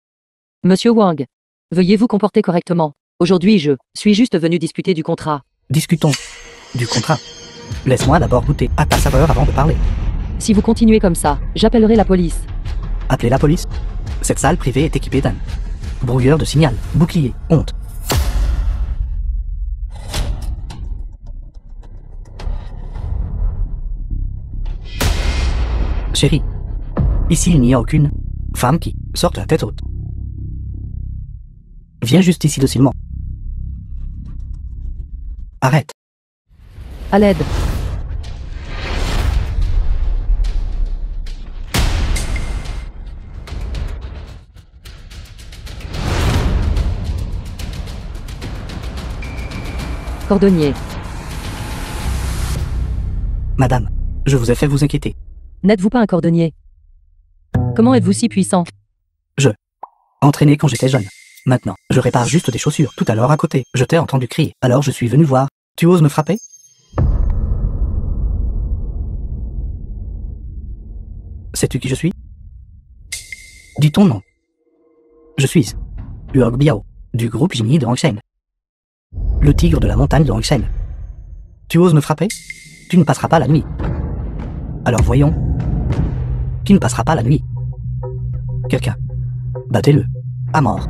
Monsieur Wang, veuillez vous comporter correctement. Aujourd'hui, je suis juste venu discuter du contrat. Discutons du contrat. Laisse-moi d'abord goûter à ta saveur avant de parler. Si vous continuez comme ça, j'appellerai la police. Appeler la police? Cette salle privée est équipée d'un brouilleur de signal, bouclier, honte. Chérie, ici il n'y a aucune femme qui sorte la tête haute. Viens juste ici docilement. Arrête. À l'aide. Cordonnier. Madame, je vous ai fait vous inquiéter. N'êtes-vous pas un cordonnier? Comment êtes-vous si puissant? Entraîné quand j'étais jeune. Maintenant, je répare juste des chaussures. Tout à l'heure à côté, je t'ai entendu crier. Alors je suis venu voir. Tu oses me frapper? Sais-tu qui je suis? Dis ton nom. Je suis Urg Biao, du groupe Jimmy de Hangshen. Le tigre de la montagne de Hangshen. Tu oses me frapper? Tu ne passeras pas la nuit. Alors voyons. Qui ne passera pas la nuit? Quelqu'un. Battez-le. À mort.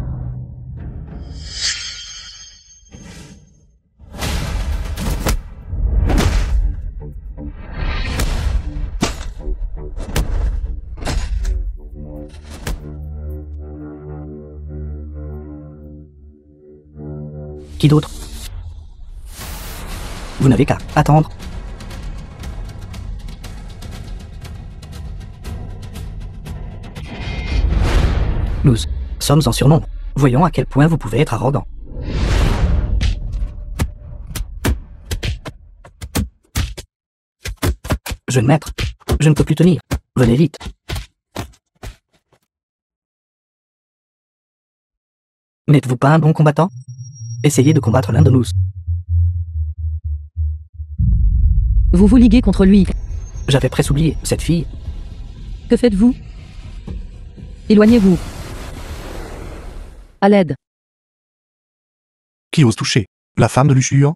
Qui d'autre? Vous n'avez qu'à attendre. Nous sommes en surnombre. Voyons à quel point vous pouvez être arrogant. Jeune maître, je ne peux plus tenir. Venez vite. N'êtes-vous pas un bon combattant? Essayez de combattre l'un de nous. Vous vous liguez contre lui. J'avais presque oublié cette fille. Que faites-vous? Éloignez-vous. À l'aide. Qui ose toucher la femme de Luchuan?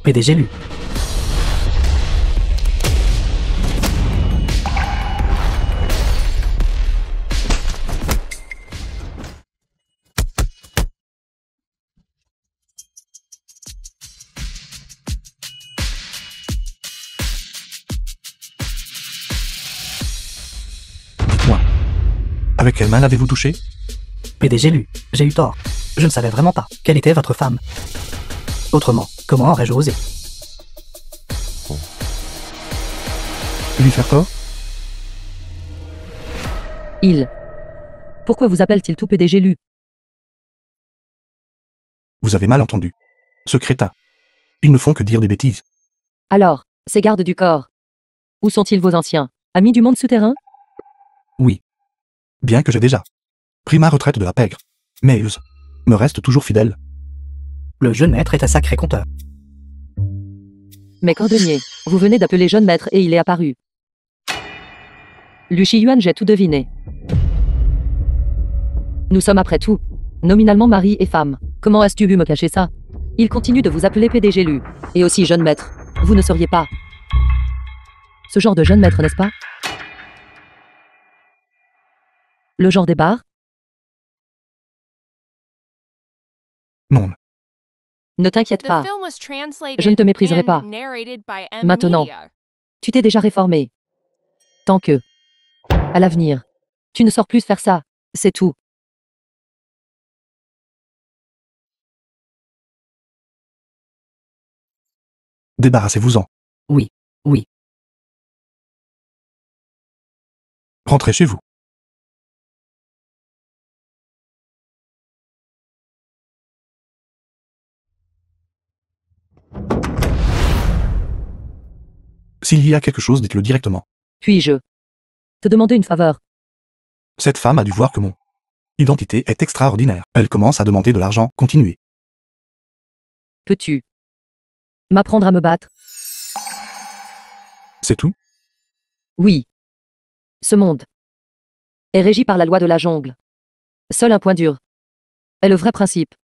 PDG Lu. Dites-moi, avec quelle main l'avez-vous touché? PDG Lu, j'ai eu tort. Je ne savais vraiment pas quelle était votre femme. Autrement, comment aurais-je osé? Lui faire tort? Il. Pourquoi vous appelle-t-il tout PDG Lu? Vous avez mal entendu. Ce crétin. Ils ne font que dire des bêtises. Alors, ces gardes du corps. Où sont-ils vos anciens amis du monde souterrain? Oui. Bien que j'ai déjà pris ma retraite de la pègre, mais ils me restent toujours fidèles. Le jeune maître est un sacré conteur. Mais cordonnier, vous venez d'appeler jeune maître et il est apparu. Lu Shiyuan, j'ai tout deviné. Nous sommes après tout nominalement mari et femme. Comment as-tu pu me cacher ça? Il continue de vous appeler PDG Lu. Et aussi jeune maître. Vous ne seriez pas ce genre de jeune maître, n'est-ce pas? Le genre des bars? Non. Ne t'inquiète The pas. film was translated Je ne te mépriserai and pas. narrated by M. Maintenant. Media. Tu t'es déjà réformé. Tant que, à l'avenir, tu ne sors plus faire ça. C'est tout. Débarrassez-vous-en. Oui, oui. Rentrez chez vous. S'il y a quelque chose, dites-le directement. Puis-je te demander une faveur? Cette femme a dû voir que mon identité est extraordinaire. Elle commence à demander de l'argent. Continuez. Peux-tu m'apprendre à me battre? C'est tout? Oui. Ce monde est régie par la loi de la jungle. Seul un point dur est le vrai principe.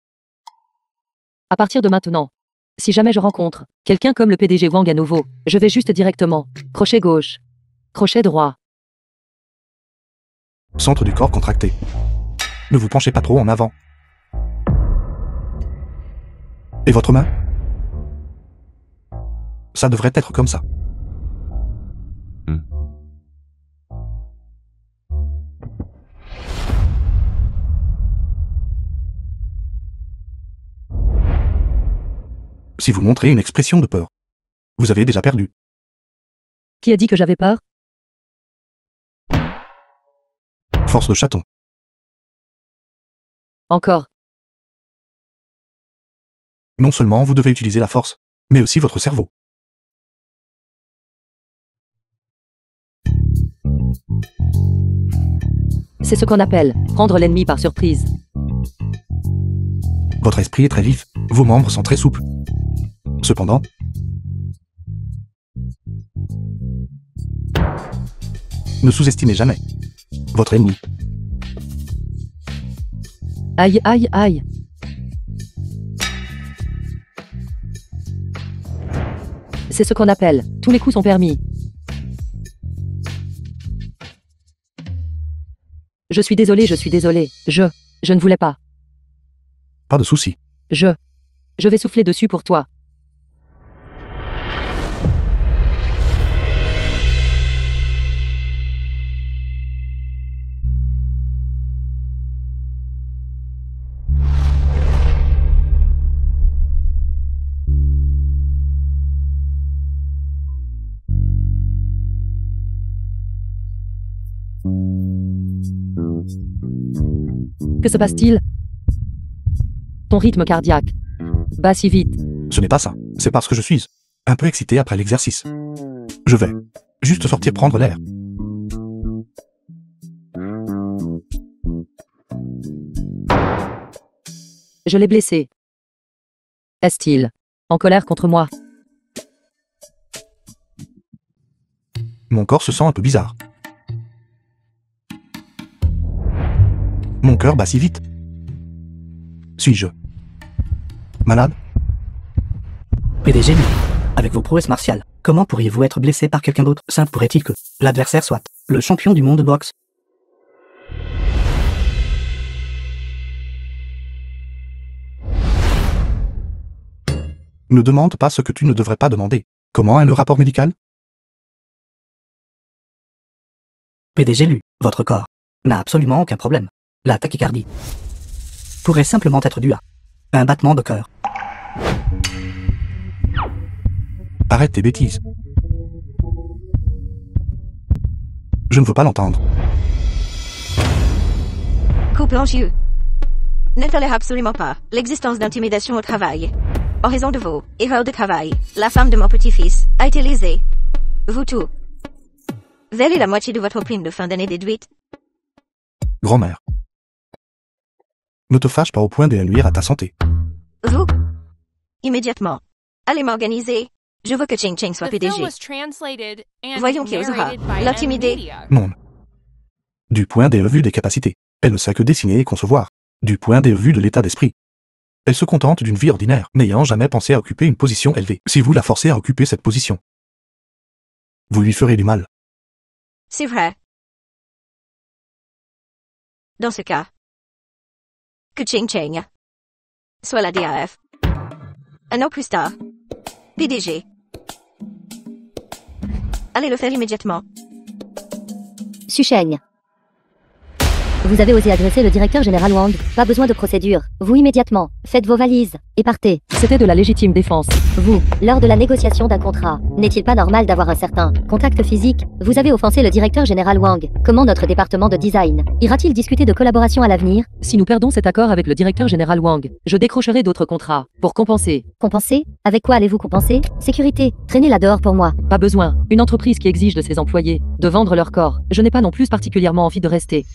À partir de maintenant, si jamais je rencontre quelqu'un comme le PDG Wang à nouveau, je vais juste directement. Crochet gauche. Crochet droit. Centre du corps contracté. Ne vous penchez pas trop en avant. Et votre main? Ça devrait être comme ça. Si vous montrez une expression de peur, vous avez déjà perdu. Qui a dit que j'avais peur? Force de chaton. Encore. Non seulement vous devez utiliser la force, mais aussi votre cerveau. C'est ce qu'on appelle prendre l'ennemi par surprise. Votre esprit est très vif, vos membres sont très souples. Cependant, ne sous-estimez jamais votre ennemi. Aïe, aïe, aïe. C'est ce qu'on appelle tous les coups sont permis. Je suis désolé, je suis désolé. Je ne voulais pas. Pas de souci. Je vais souffler dessus pour toi. Que se passe-t-il? Ton rythme cardiaque bat si vite. Ce n'est pas ça, c'est parce que je suis un peu excité après l'exercice. Je vais juste sortir prendre l'air. Je l'ai blessé. Est-il en colère contre moi? Mon corps se sent un peu bizarre. Mon cœur bat si vite. Suis-je malade? PDG, lui, avec vos prouesses martiales, comment pourriez-vous être blessé par quelqu'un d'autre? Ça pourrait-il que l'adversaire soit le champion du monde de boxe? Ne demande pas ce que tu ne devrais pas demander. Comment est le rapport médical? PDG, lui, votre corps n'a absolument aucun problème. La tachycardie pourrait simplement être due à un battement de cœur. Arrête tes bêtises. Je ne veux pas l'entendre. Couple enjeu. Ne tolère absolument pas l'existence d'intimidation au travail. En raison de vos erreurs de travail, la femme de mon petit-fils a été lésée. Vous tout. Veillez la moitié de votre prime de fin d'année déduite. Grand-mère. Ne te fâche pas au point de nuire à ta santé. Vous. Immédiatement. Allez m'organiser. Je veux que Ching Ching soit The film PDG. was translated and Voyons qui osera narrated by l'intimider. M-Media. Non. Du point de vue des capacités, elle ne sait que dessiner et concevoir. Du point de vue de l'état d'esprit, elle se contente d'une vie ordinaire, n'ayant jamais pensé à occuper une position élevée. Si vous la forcez à occuper cette position, vous lui ferez du mal. C'est vrai. Dans ce cas, que Ching Ching soit la DAF. Un an plus tard, PDG. Allez le faire immédiatement. Susheng. Vous avez osé agresser le directeur général Wang. Pas besoin de procédure. Vous immédiatement. Faites vos valises. Et partez. C'était de la légitime défense. Vous, lors de la négociation d'un contrat, n'est-il pas normal d'avoir un certain contact physique? Vous avez offensé le directeur général Wang. Comment notre département de design ira-t-il discuter de collaboration à l'avenir? Si nous perdons cet accord avec le directeur général Wang, je décrocherai d'autres contrats pour compenser. Compenser? Avec quoi allez-vous compenser? Sécurité. Traînez-la dehors pour moi. Pas besoin. Une entreprise qui exige de ses employés de vendre leur corps. Je n'ai pas non plus particulièrement envie de rester.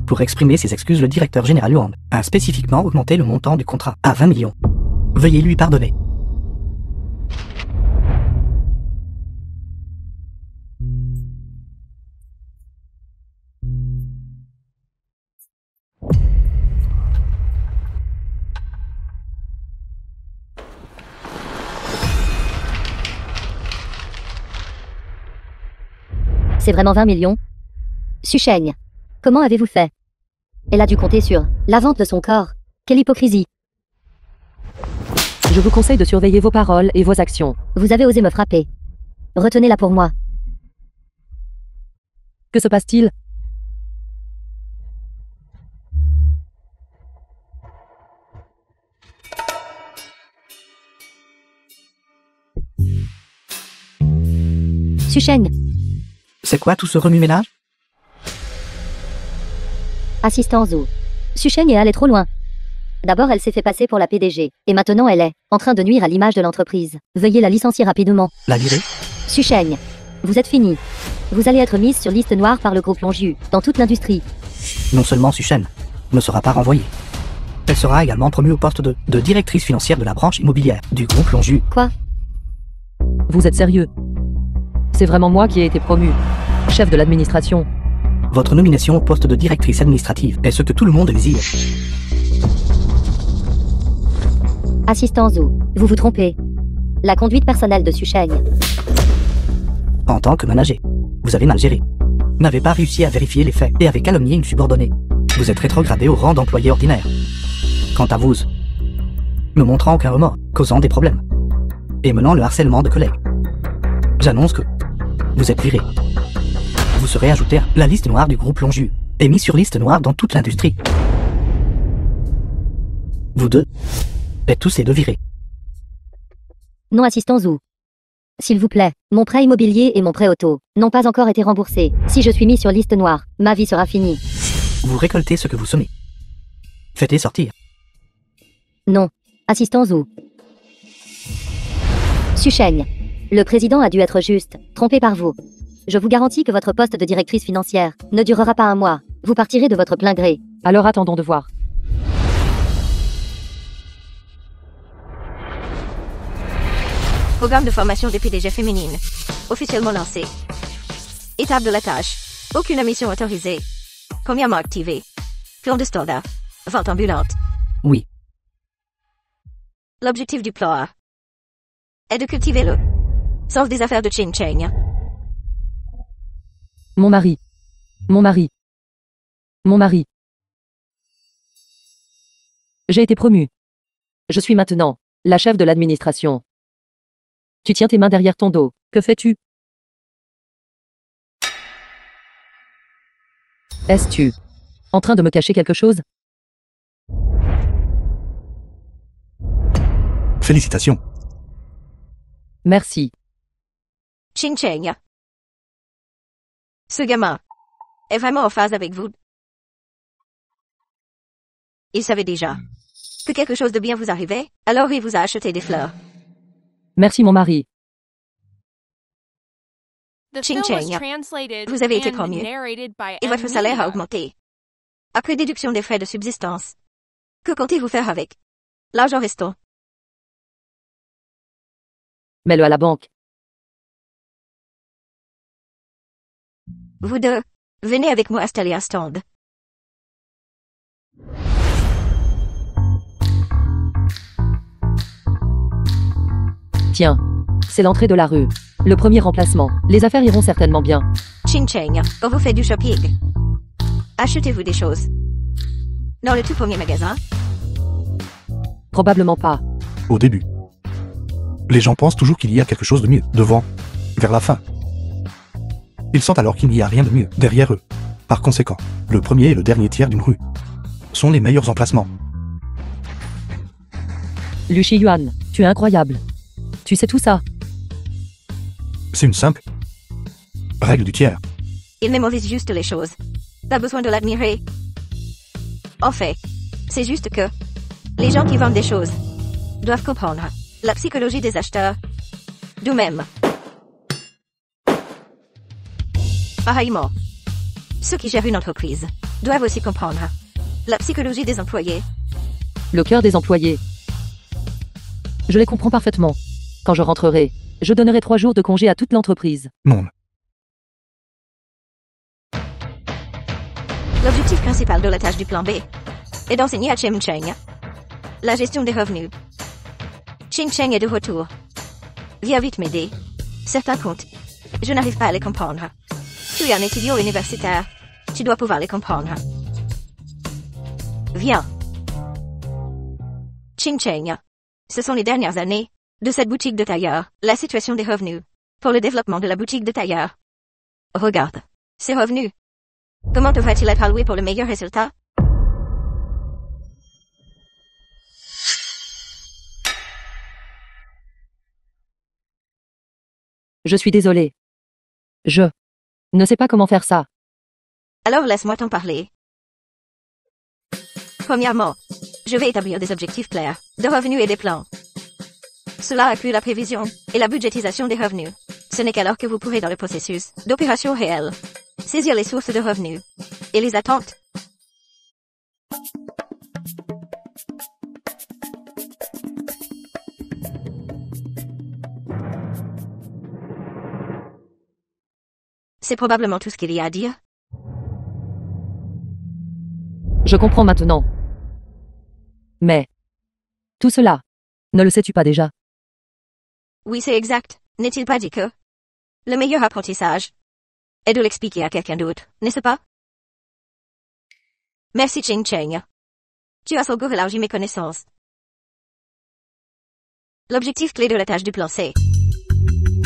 Pour exprimer ses excuses, le directeur général Wang a spécifiquement augmenté le montant du contrat à 20 millions. Veuillez lui pardonner. C'est vraiment 20 millions? Susheng. Comment avez-vous fait? Elle a dû compter sur la vente de son corps. Quelle hypocrisie. Je vous conseille de surveiller vos paroles et vos actions. Vous avez osé me frapper. Retenez-la pour moi. Que se passe-t-il? Susheng. C'est quoi tout ce remue-ménage? Assistant Zhu. Susheng est allée trop loin. D'abord elle s'est fait passer pour la PDG, et maintenant elle est en train de nuire à l'image de l'entreprise. Veuillez la licencier rapidement. La virer? Susheng. Vous êtes fini. Vous allez être mise sur liste noire par le groupe Longju, dans toute l'industrie. Non seulement Susheng ne sera pas renvoyée, elle sera également promue au poste de directrice financière de la branche immobilière du groupe Longju. Quoi? Vous êtes sérieux? C'est vraiment moi qui ai été promu chef de l'administration. Votre nomination au poste de directrice administrative est ce que tout le monde désire. Assistant Zhu, vous vous trompez. La conduite personnelle de Susheng. En tant que manager, vous avez mal géré. N'avez pas réussi à vérifier les faits et avez calomnié une subordonnée. Vous êtes rétrogradé au rang d'employé ordinaire. Quant à vous, ne montrant aucun remords, causant des problèmes et menant le harcèlement de collègues, j'annonce que vous êtes viré. Vous serez ajouté à la liste noire du groupe Longju et mis sur liste noire dans toute l'industrie. Vous deux êtes tous les deux virés. Non, assistant Zhu. S'il vous plaît, mon prêt immobilier et mon prêt auto n'ont pas encore été remboursés. Si je suis mis sur liste noire, ma vie sera finie. Vous récoltez ce que vous semez. Faites-les sortir. Non, assistant Zhu. Susheng. Le président a dû être juste, trompé par vous. Je vous garantis que votre poste de directrice financière ne durera pas un mois. Vous partirez de votre plein gré. Alors attendons de voir. Programme de formation des PDG féminines. Officiellement lancé. Étape de la tâche. Aucune émission autorisée. Premièrement activée. Plan de standard. Vente ambulante. Oui. L'objectif du plan A est de cultiver le sens des affaires de Ching Cheng. Mon mari. Mon mari. Mon mari. J'ai été promue. Je suis maintenant la chef de l'administration. Tu tiens tes mains derrière ton dos. Que fais-tu? Es-tu en train de me cacher quelque chose? Félicitations. Merci. Ching Cheng. Ce gamin est vraiment en phase avec vous. Il savait déjà que quelque chose de bien vous arrivait, alors il vous a acheté des fleurs. Merci mon mari. The Ching film was Cheng. translated Vous avez été and promu. narrated by Et votre M. salaire a Media. augmenté. Après déduction des frais de subsistance. Que comptez-vous faire avec l'argent restant? Mets-le à la banque. Vous deux, venez avec moi installer un stand. Tiens, c'est l'entrée de la rue. Le premier remplacement. Les affaires iront certainement bien. Ching Cheng, quand vous faites du shopping, achetez-vous des choses dans le tout premier magasin? Probablement pas. Au début. Les gens pensent toujours qu'il y a quelque chose de mieux devant, vers la fin. Ils sentent alors qu'il n'y a rien de mieux derrière eux. Par conséquent, le premier et le dernier tiers d'une rue sont les meilleurs emplacements. Lu Yuan, tu es incroyable. Tu sais tout ça. C'est une simple règle du tiers. Il mémorise juste les choses. Pas besoin de l'admirer. En fait, c'est juste que les gens qui vendent des choses doivent comprendre la psychologie des acheteurs. D'où même. Pareillement, ceux qui gèrent une entreprise doivent aussi comprendre la psychologie des employés. Le cœur des employés. Je les comprends parfaitement. Quand je rentrerai, je donnerai 3 jours de congé à toute l'entreprise. Non. L'objectif principal de la tâche du plan B est d'enseigner à Ching Cheng la gestion des revenus. Ching Cheng est de retour. Viens vite m'aider. Certains comptes, je n'arrive pas à les comprendre. Tu es un étudiant universitaire. Tu dois pouvoir les comprendre. Viens. Ching Cheng. Ce sont les dernières années de cette boutique de tailleur, la situation des revenus pour le développement de la boutique de tailleur. Regarde. Ces revenus. Comment devrait-il être alloué pour le meilleur résultat? Je suis désolé. Je ne sais pas comment faire ça. Alors laisse-moi t'en parler. Premièrement, je vais établir des objectifs clairs, de revenus et des plans. Cela inclut la prévision et la budgétisation des revenus. Ce n'est qu'alors que vous pourrez dans le processus d'opération réelle saisir les sources de revenus et les attentes. C'est probablement tout ce qu'il y a à dire. Je comprends maintenant. Mais tout cela, ne le sais-tu pas déjà? Oui, c'est exact. N'est-il pas dit que le meilleur apprentissage est de l'expliquer à quelqu'un d'autre, n'est-ce pas? Merci Ching Cheng. Tu as encore élargi mes connaissances. L'objectif clé de la tâche du plan c'est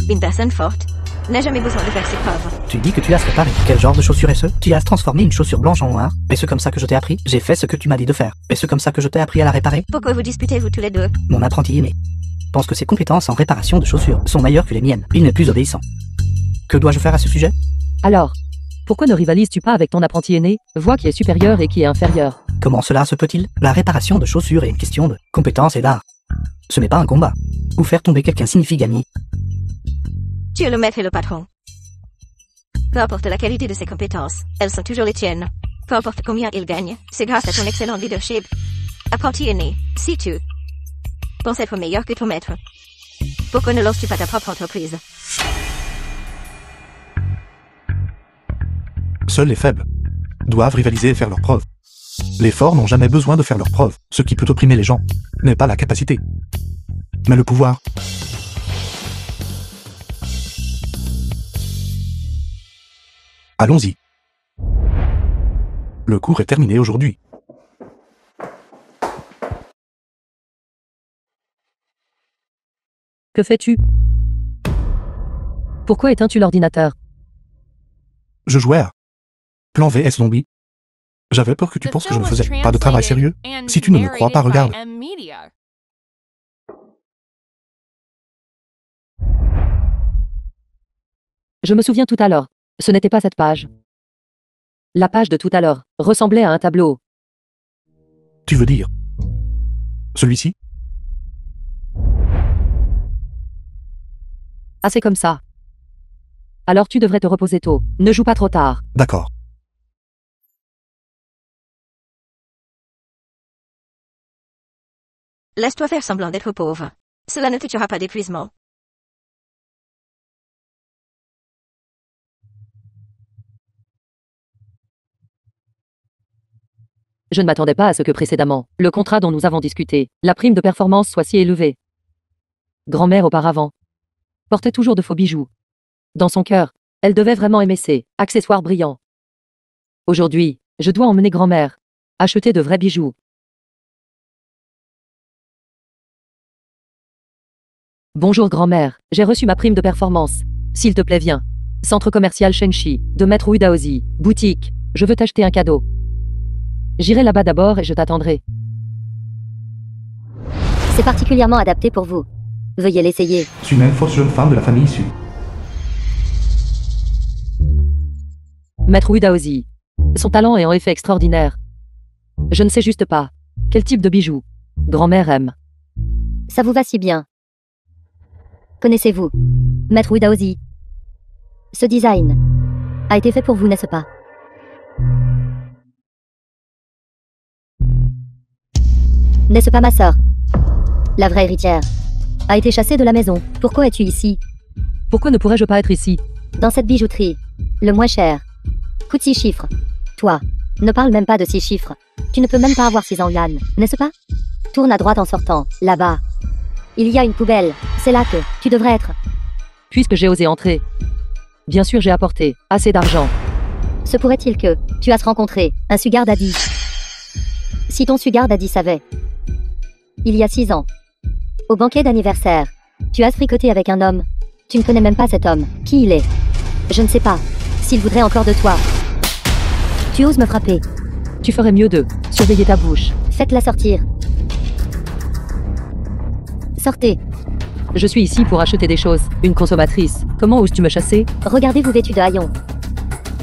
une personne forte n'a jamais besoin de faire ses preuves. Tu dis que tu las réparé. Quel genre de chaussure est-ce? Tu las transformé une chaussure blanche en noire. Est-ce comme ça que je t'ai appris? J'ai fait ce que tu m'as dit de faire. Est-ce comme ça que je t'ai appris à la réparer? Pourquoi vous disputez-vous tous les deux? Mon apprenti aîné pense que ses compétences en réparation de chaussures sont meilleures que les miennes. Il n'est plus obéissant. Que dois-je faire à ce sujet? Alors, pourquoi ne rivalises-tu pas avec ton apprenti aîné? Vois qui est supérieur et qui est inférieur. Comment cela se peut-il? La réparation de chaussures est une question de compétence et d'art. Ce n'est pas un combat. Ou faire tomber quelqu'un signifie gagner. Tu es le maître et le patron. Peu importe la qualité de ses compétences, elles sont toujours les tiennes. Peu importe combien il gagne, c'est grâce à ton excellent leadership. Apprenti aîné, si tu penses être meilleur que ton maître, pourquoi ne lances-tu pas ta propre entreprise? Seuls les faibles doivent rivaliser et faire leurs preuves. Les forts n'ont jamais besoin de faire leurs preuves. Ce qui peut opprimer les gens n'est pas la capacité, mais le pouvoir. Allons-y. Le cours est terminé aujourd'hui. Que fais-tu? Pourquoi éteins-tu l'ordinateur? Je jouais à Plan VS Zombie. J'avais peur que tu The penses que je film ne was faisais pas de travail translated sérieux. and Si tu ne me crois pas, narrated regarde. by M Media. Je me souviens tout à l'heure. Ce n'était pas cette page. La page de tout à l'heure ressemblait à un tableau. Tu veux dire celui-ci? Ah, c'est comme ça. Alors tu devrais te reposer tôt. Ne joue pas trop tard. D'accord. Laisse-toi faire semblant d'être pauvre. Cela ne te tuera pas d'épuisement. Je ne m'attendais pas à ce que précédemment, le contrat dont nous avons discuté, la prime de performance soit si élevée. Grand-mère auparavant portait toujours de faux bijoux. Dans son cœur, elle devait vraiment aimer ces accessoires brillants. Aujourd'hui, je dois emmener grand-mère acheter de vrais bijoux. Bonjour grand-mère, j'ai reçu ma prime de performance. S'il te plaît viens. Centre commercial Shengxi, de Maître Wu Daozi, boutique, je veux t'acheter un cadeau. J'irai là-bas d'abord et je t'attendrai. C'est particulièrement adapté pour vous. Veuillez l'essayer. Je suis une fausse jeune femme de la famille issue. Maître Wu Daozi. Son talent est en effet extraordinaire. Je ne sais juste pas quel type de bijoux grand-mère aime. Ça vous va si bien. Connaissez-vous Maître Wu Daozi. Ce design a été fait pour vous, n'est-ce pas? N'est-ce pas ma sœur? La vraie héritière a été chassée de la maison. Pourquoi es-tu ici? Pourquoi ne pourrais-je pas être ici? Dans cette bijouterie. Le moins cher. Coûte 6 chiffres. Toi, ne parle même pas de 6 chiffres. Tu ne peux même pas avoir 6 en yuan, n'est-ce pas? Tourne à droite en sortant, là-bas. Il y a une poubelle. C'est là que tu devrais être. Puisque j'ai osé entrer, Bien sûr, j'ai apporté assez d'argent. Se pourrait-il que tu as rencontré un sugar daddy? Si ton sugar daddy savait. Il y a 6 ans. Au banquet d'anniversaire. Tu as fricoté avec un homme. Tu ne connais même pas cet homme. Qui il est? Je ne sais pas. S'il voudrait encore de toi. Tu oses me frapper. Tu ferais mieux de surveiller ta bouche. Faites-la sortir. Sortez. Je suis ici pour acheter des choses. Une consommatrice. Comment oses-tu me chasser? Regardez-vous vêtus de haillons.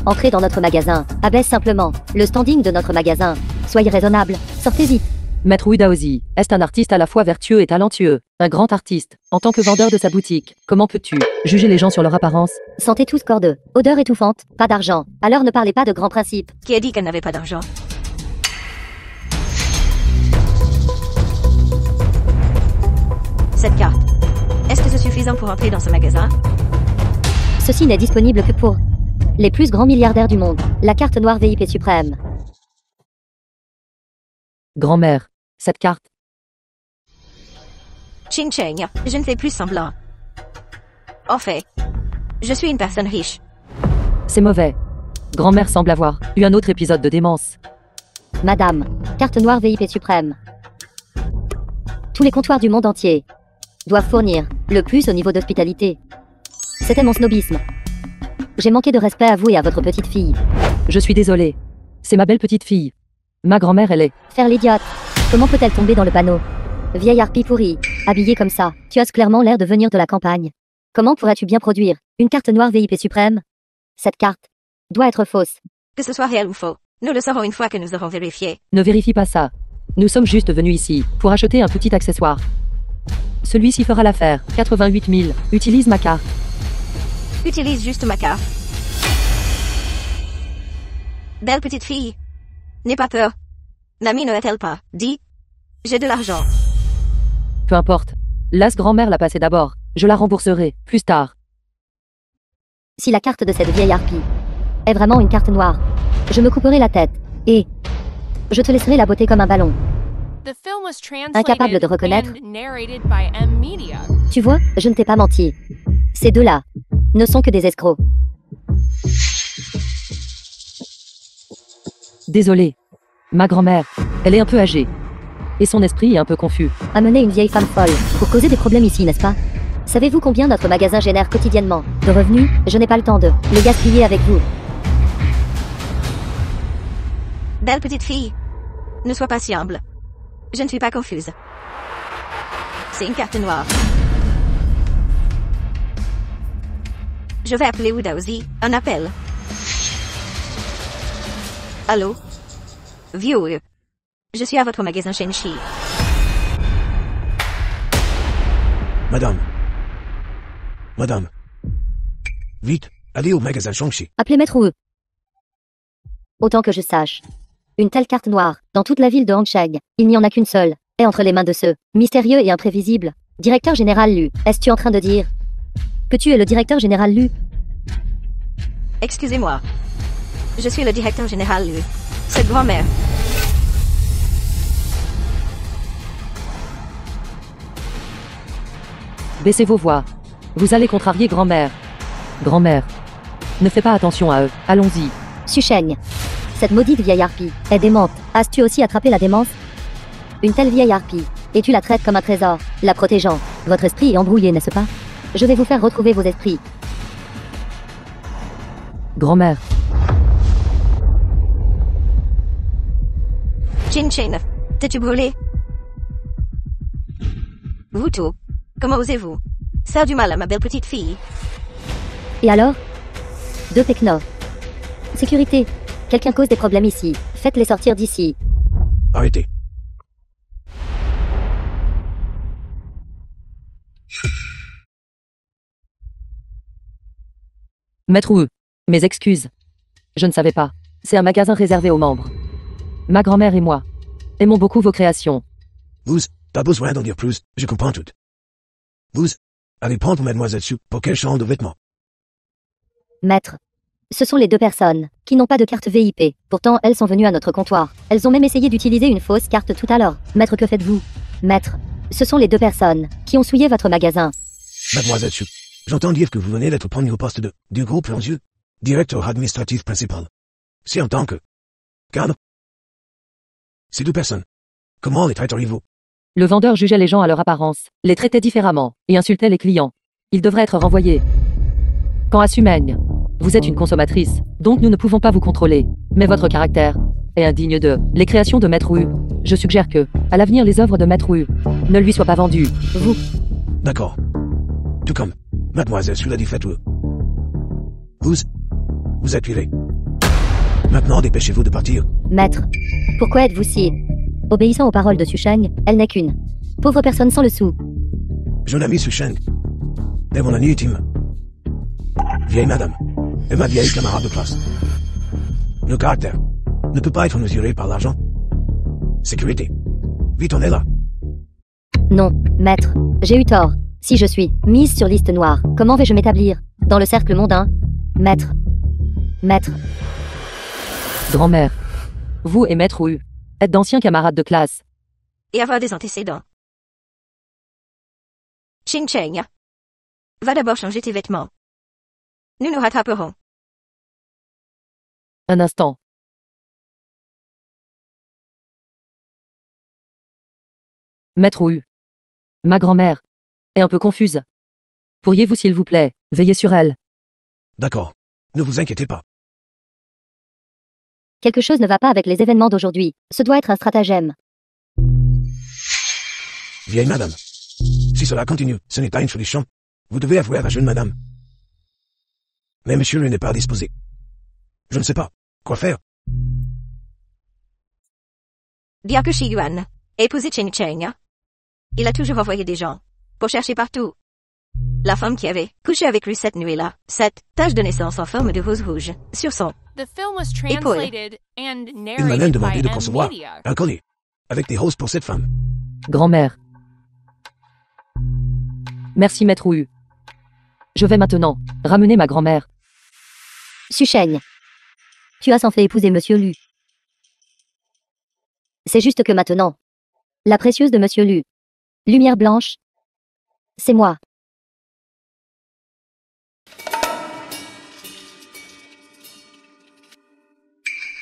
Entrez dans notre magasin. Abaisse simplement le standing de notre magasin. Soyez raisonnable. Sortez vite. Maître Udaozi est un artiste à la fois vertueux et talentueux. Un grand artiste. En tant que vendeur de sa boutique, comment peux-tu juger les gens sur leur apparence? Sentez tous cordeux. Odeur étouffante. Pas d'argent. Alors ne parlez pas de grands principes. Qui a dit qu'elle n'avait pas d'argent? Cette carte. Est-ce que c'est suffisant pour entrer dans ce magasin? Ceci n'est disponible que pour les plus grands milliardaires du monde. La carte noire VIP suprême. Grand-mère, cette carte. Ching Cheng, je ne fais plus semblant. En fait, je suis une personne riche. C'est mauvais. Grand-mère semble avoir eu un autre épisode de démence. Madame, carte noire VIP suprême. Tous les comptoirs du monde entier doivent fournir le plus au niveau d'hospitalité. C'était mon snobisme. J'ai manqué de respect à vous et à votre petite fille. Je suis désolé. C'est ma belle petite fille. Ma grand-mère, elle est... Faire l'idiote. Comment peut-elle tomber dans le panneau? Vieille harpie pourrie, habillée comme ça. Tu as clairement l'air de venir de la campagne. Comment pourrais-tu bien produire une carte noire VIP suprême? Cette carte doit être fausse. Que ce soit réel ou faux, nous le saurons une fois que nous aurons vérifié. Ne vérifie pas ça. Nous sommes juste venus ici pour acheter un petit accessoire. Celui-ci fera l'affaire. 88 000. Utilise ma carte. Utilise juste ma carte. Belle petite fille. N'aie pas peur. Nami ne est-elle pas? Dis. J'ai de l'argent. Peu importe. Laisse grand-mère la passer d'abord. Je la rembourserai plus tard. Si la carte de cette vieille harpie est vraiment une carte noire, je me couperai la tête et je te laisserai la botter comme un ballon. The film was translated Incapable de reconnaître. and narrated by M Media. Tu vois, je ne t'ai pas menti. Ces deux-là ne sont que des escrocs. Désolé. Ma grand-mère, elle est un peu âgée. Et son esprit est un peu confus. Amener une vieille femme folle pour causer des problèmes ici, n'est-ce pas? Savez-vous combien notre magasin génère quotidiennement de revenus? Je n'ai pas le temps de les gaspiller avec vous. Belle petite fille. Ne sois pas si humble. Je ne suis pas confuse. C'est une carte noire. Je vais appeler Udaozi. Un appel. Allô? Vieux. Je suis à votre magasin Shenshi. Madame. Madame. Vite, allez au magasin Shangxi. Appelez Maître Wu. Autant que je sache. Une telle carte noire, dans toute la ville de Hangsheng, il n'y en a qu'une seule, et entre les mains de ce mystérieux et imprévisible directeur général Lu. Est-ce-tu en train de dire que tu es le directeur général Lu? Excusez-moi. Je suis le directeur général Lu. Cette grand-mère. Baissez vos voix. Vous allez contrarier grand-mère. Grand-mère. Ne fais pas attention à eux. Allons-y. Susheng. Cette maudite vieille harpie est démente. As-tu aussi attrapé la démence? Une telle vieille harpie, et tu la traites comme un trésor, la protégeant. Votre esprit est embrouillé, n'est-ce pas? Je vais vous faire retrouver vos esprits. Grand-mère. Chin Chin. T'es-tu brûlé? Vous tout. Comment osez-vous? Ça a du mal à ma belle petite fille. Et alors? Deux Pekno. Sécurité. Quelqu'un cause des problèmes ici. Faites-les sortir d'ici. Arrêtez. Maître Wu. Mes excuses. Je ne savais pas. C'est un magasin réservé aux membres. Ma grand-mère et moi aimons beaucoup vos créations. Vous, pas besoin d'en dire plus, je comprends tout. Vous, allez prendre Mademoiselle Su pour quel champ de vêtements? Maître. Ce sont les deux personnes qui n'ont pas de carte VIP. Pourtant, elles sont venues à notre comptoir. Elles ont même essayé d'utiliser une fausse carte tout à l'heure. Maître, que faites-vous? Maître. Ce sont les deux personnes qui ont souillé votre magasin. Mademoiselle Su, J'entends dire que vous venez d'être promu au poste du groupe Longieux, directeur administratif principal. C'est en tant que cadre. Ces deux personnes. Comment les traiteriez-vous? Le vendeur jugeait les gens à leur apparence, les traitait différemment, et insultait les clients. Il devrait être renvoyé. Quant à Sumeng, vous êtes une consommatrice, donc nous ne pouvons pas vous contrôler. Mais votre caractère est indigne de les créations de Maître Wu. Je suggère que, à l'avenir, les œuvres de Maître Wu ne lui soient pas vendues. Vous. D'accord. Tout comme Mademoiselle Sula dit faites-vous. Vous êtes viré. Maintenant, dépêchez-vous de partir. Maître, pourquoi êtes-vous si obéissant aux paroles de Susheng? Elle n'est qu'une pauvre personne sans le sou. Jeune ami Susheng est mon ami intime. Vieille madame est ma vieille camarade de classe. Le caractère ne peut pas être mesuré par l'argent. Sécurité. Vite, on est là. Non, maître, j'ai eu tort. Si je suis mise sur liste noire, comment vais-je m'établir dans le cercle mondain? Maître. Grand-mère. Vous et Maître Wu êtes d'anciens camarades de classe. Et avoir des antécédents. Ching Cheng. Va d'abord changer tes vêtements. Nous nous rattraperons. Un instant. Maître Wu. Ma grand-mère est un peu confuse. Pourriez-vous s'il vous plaît, veiller sur elle? D'accord. Ne vous inquiétez pas. Quelque chose ne va pas avec les événements d'aujourd'hui. Ce doit être un stratagème. Vieille madame. Si cela continue, ce n'est pas une solution. Vous devez avouer à la jeune madame. Mais monsieur n'est pas disposé. Je ne sais pas quoi faire. Dire que Shi Yuan, épousé Ching Cheng. Il a toujours envoyé des gens pour chercher partout. La femme qui avait couché avec lui cette nuit-là, cette tache de naissance en forme de rose rouge, sur son The film was épaule. translated and Il m'a même narrated demandé by de M concevoir Media. un collier avec des roses pour cette femme. Grand-mère. Merci Maître Wu. Je vais maintenant ramener ma grand-mère. Susheng. Tu as sans fait épouser Monsieur Lu. C'est juste que maintenant. La précieuse de Monsieur Lu. Lumière blanche. C'est moi.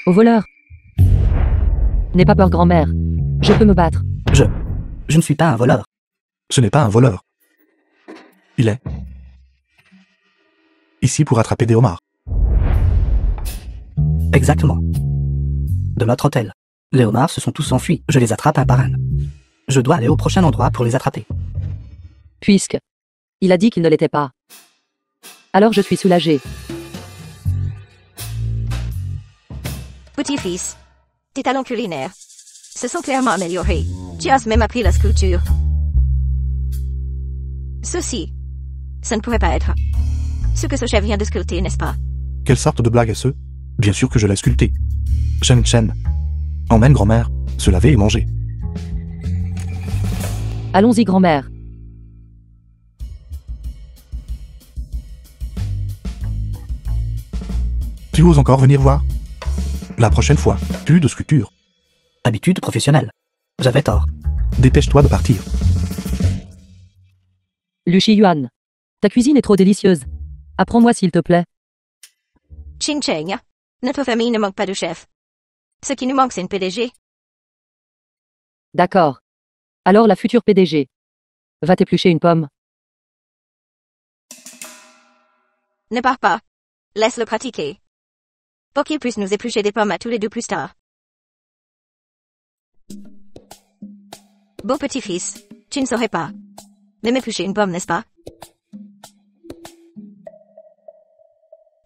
Au voleur. N'aie pas peur grand-mère. Je peux me battre. Je ne suis pas un voleur. Ce n'est pas un voleur. Il est ici pour attraper des homards. Exactement. De notre hôtel. Les homards se sont tous enfuis. Je les attrape un par un. Je dois aller au prochain endroit pour les attraper. Puisque il a dit qu'il ne l'était pas. Alors je suis soulagé. Petit-fils, tes talents culinaires se sont clairement améliorés. Tu as même appris la sculpture. Ceci, ça ne pourrait pas être ce que ce chef vient de sculpter, n'est-ce pas? Quelle sorte de blague est-ce? Bien sûr que je l'ai sculpté. Shen Chen. Emmène grand-mère, se laver et manger. Allons-y grand-mère. Tu oses encore venir voir? La prochaine fois, plus de sculpture. Habitude professionnelle. J'avais tort. Dépêche-toi de partir. Lu Shi Yuan. Ta cuisine est trop délicieuse. Apprends-moi s'il te plaît. Ching Cheng, notre famille ne manque pas de chef. Ce qui nous manque, c'est une PDG. D'accord. Alors la future PDG va t'éplucher une pomme. Ne pars pas. Laisse-le pratiquer. Pour qu'il puisse nous éplucher des pommes à tous les deux plus tard. Beau petit-fils, tu ne saurais pas de m'éplucher une pomme, n'est-ce pas?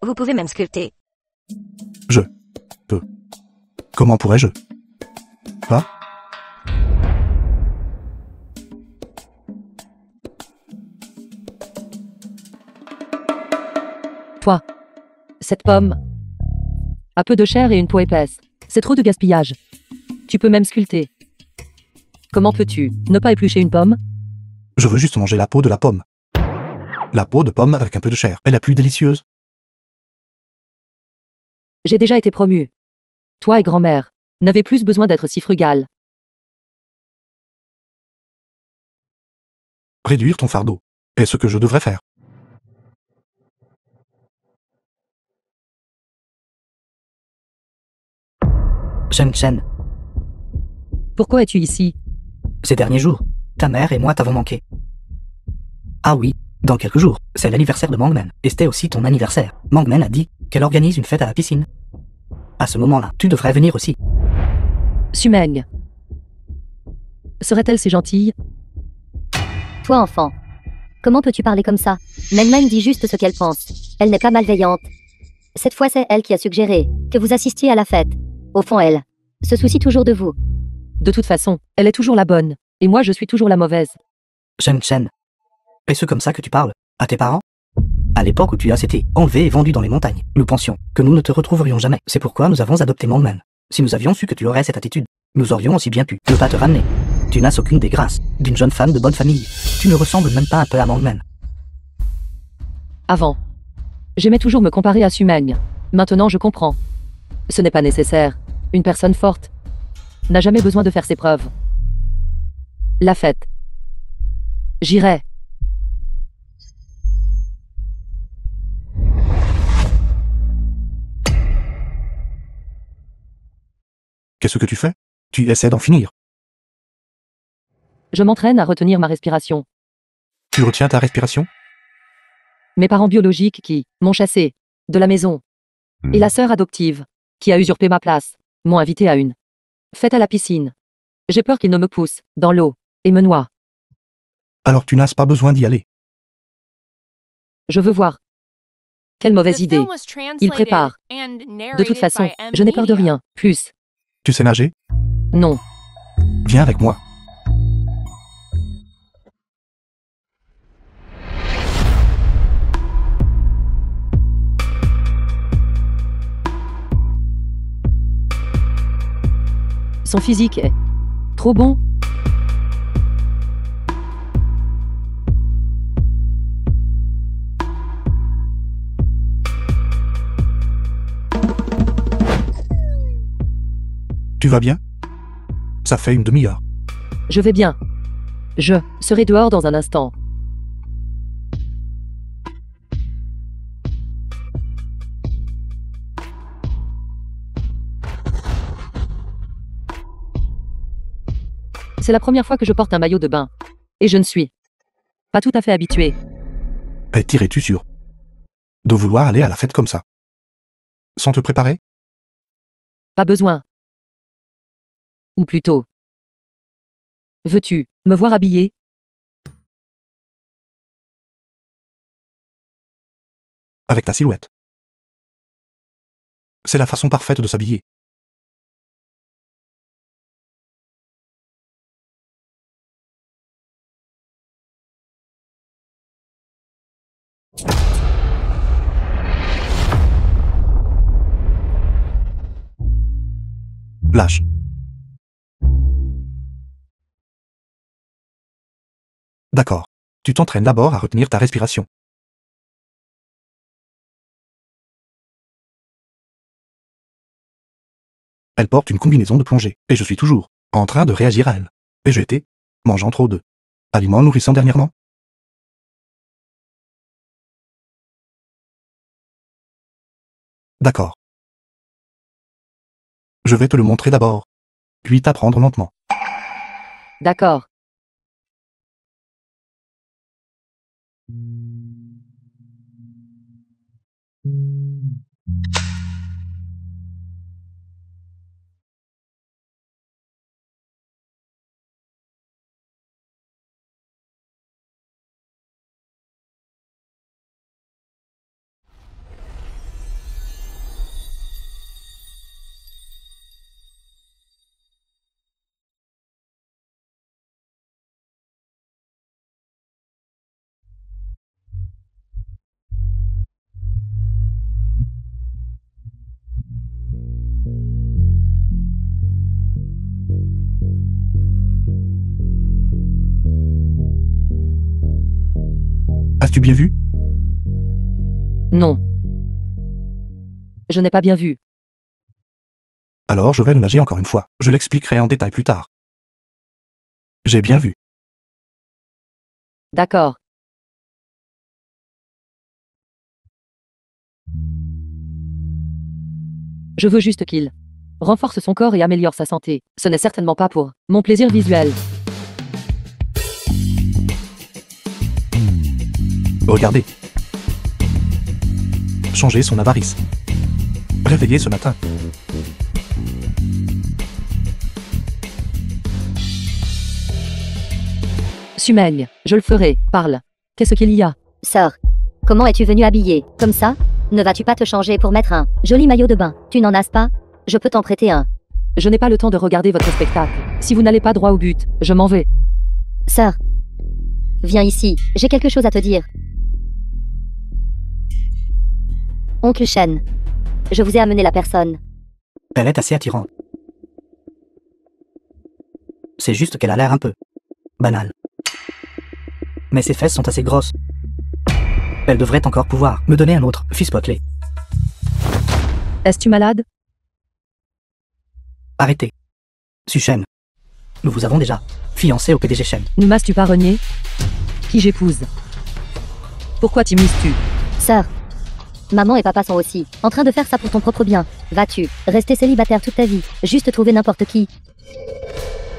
Vous pouvez même sculpter. Je peux. Comment pourrais-je? Pas? Toi. Cette pomme a peu de chair et une peau épaisse. C'est trop de gaspillage. Tu peux même sculpter. Comment peux-tu ne pas éplucher une pomme? Je veux juste manger la peau de la pomme. La peau de pomme avec un peu de chair est la plus délicieuse. J'ai déjà été promu. Toi et grand-mère n'avez plus besoin d'être si frugal. Réduire ton fardeau est ce que je devrais faire. Shen Chen, Pourquoi es-tu ici? ces derniers jours, ta mère et moi t'avons manqué. Ah oui, dans quelques jours, c'est l'anniversaire de Mangmen, et c'était aussi ton anniversaire. Mangmen a dit qu'elle organise une fête à la piscine. À ce moment-là, tu devrais venir aussi. Sumeng. Serait-elle si gentille? Toi enfant. Comment peux-tu parler comme ça? Meng Meng dit juste ce qu'elle pense. Elle n'est pas malveillante. Cette fois c'est elle qui a suggéré que vous assistiez à la fête. Au fond elle se soucie toujours de vous. De toute façon, elle est toujours la bonne, et moi je suis toujours la mauvaise. Shen Chen. Est-ce comme ça que tu parles à tes parents? À l'époque où tu as été enlevé et vendu dans les montagnes, nous pensions que nous ne te retrouverions jamais. C'est pourquoi nous avons adopté Mangmen. Si nous avions su que tu aurais cette attitude, nous aurions aussi bien pu ne pas te ramener. Tu n'as aucune des grâces d'une jeune femme de bonne famille. Tu ne ressembles même pas un peu à Mangmen. Avant, j'aimais toujours me comparer à Sumeng. Maintenant je comprends. Ce n'est pas nécessaire. Une personne forte n'a jamais besoin de faire ses preuves. La fête. J'irai. Qu'est-ce que tu fais? Tu essaies d'en finir. Je m'entraîne à retenir ma respiration. Tu retiens ta respiration? Mes parents biologiques qui m'ont chassé de la maison et la sœur adoptive qui a usurpé ma place m'ont invité à une fête à la piscine. J'ai peur qu'ils ne me poussent dans l'eau et me noient. Alors tu n'as pas besoin d'y aller. Je veux voir. Quelle mauvaise The idée. film was Il translated prépare. and De narrated toute façon, by M. je n'ai peur de Media. rien. Plus. Tu sais nager? Non. Viens avec moi. Son physique est trop bon. Tu vas bien? Ça fait une demi-heure. Je vais bien. Je serai dehors dans un instant. C'est la première fois que je porte un maillot de bain. Et je ne suis pas tout à fait habituée. Et tirais-tu sûr de vouloir aller à la fête comme ça? Sans te préparer? Pas besoin. Ou plutôt. Veux-tu me voir habillée? Avec ta silhouette. C'est la façon parfaite de s'habiller. Lâche. D'accord. Tu t'entraînes d'abord à retenir ta respiration. Elle porte une combinaison de plongée, et je suis toujours en train de réagir à elle. Et j'ai été mangeant trop de aliments nourrissants dernièrement. D'accord. Je vais te le montrer d'abord, puis t'apprendre lentement. D'accord. As-tu bien vu? Non. Je n'ai pas bien vu. Alors je vais le nager encore une fois. Je l'expliquerai en détail plus tard. J'ai bien vu. D'accord. Je veux juste qu'il renforce son corps et améliore sa santé. Ce n'est certainement pas pour mon plaisir visuel. Regardez. Changer son avarice. Réveillé ce matin. Sumaigne, je le ferai. Parle. Qu'est-ce qu'il y a? Sœur, comment es-tu venue habillée comme ça? Ne vas-tu pas te changer pour mettre un joli maillot de bain? Tu n'en as pas? Je peux t'en prêter un. Je n'ai pas le temps de regarder votre spectacle. Si vous n'allez pas droit au but, je m'en vais. Sœur, viens ici, j'ai quelque chose à te dire. Oncle Shen, je vous ai amené la personne. Elle est assez attirante. C'est juste qu'elle a l'air un peu banale. Mais ses fesses sont assez grosses. Elle devrait encore pouvoir me donner un autre fils potelé. Es-tu malade? Arrêtez. Su-Shen. Nous vous avons déjà fiancé au PDG Shen. Ne m'as-tu pas renié? Qui j'épouse? Pourquoi t'immises-tu? Sœur, maman et papa sont aussi en train de faire ça pour ton propre bien. Vas-tu rester célibataire toute ta vie, juste trouver n'importe qui?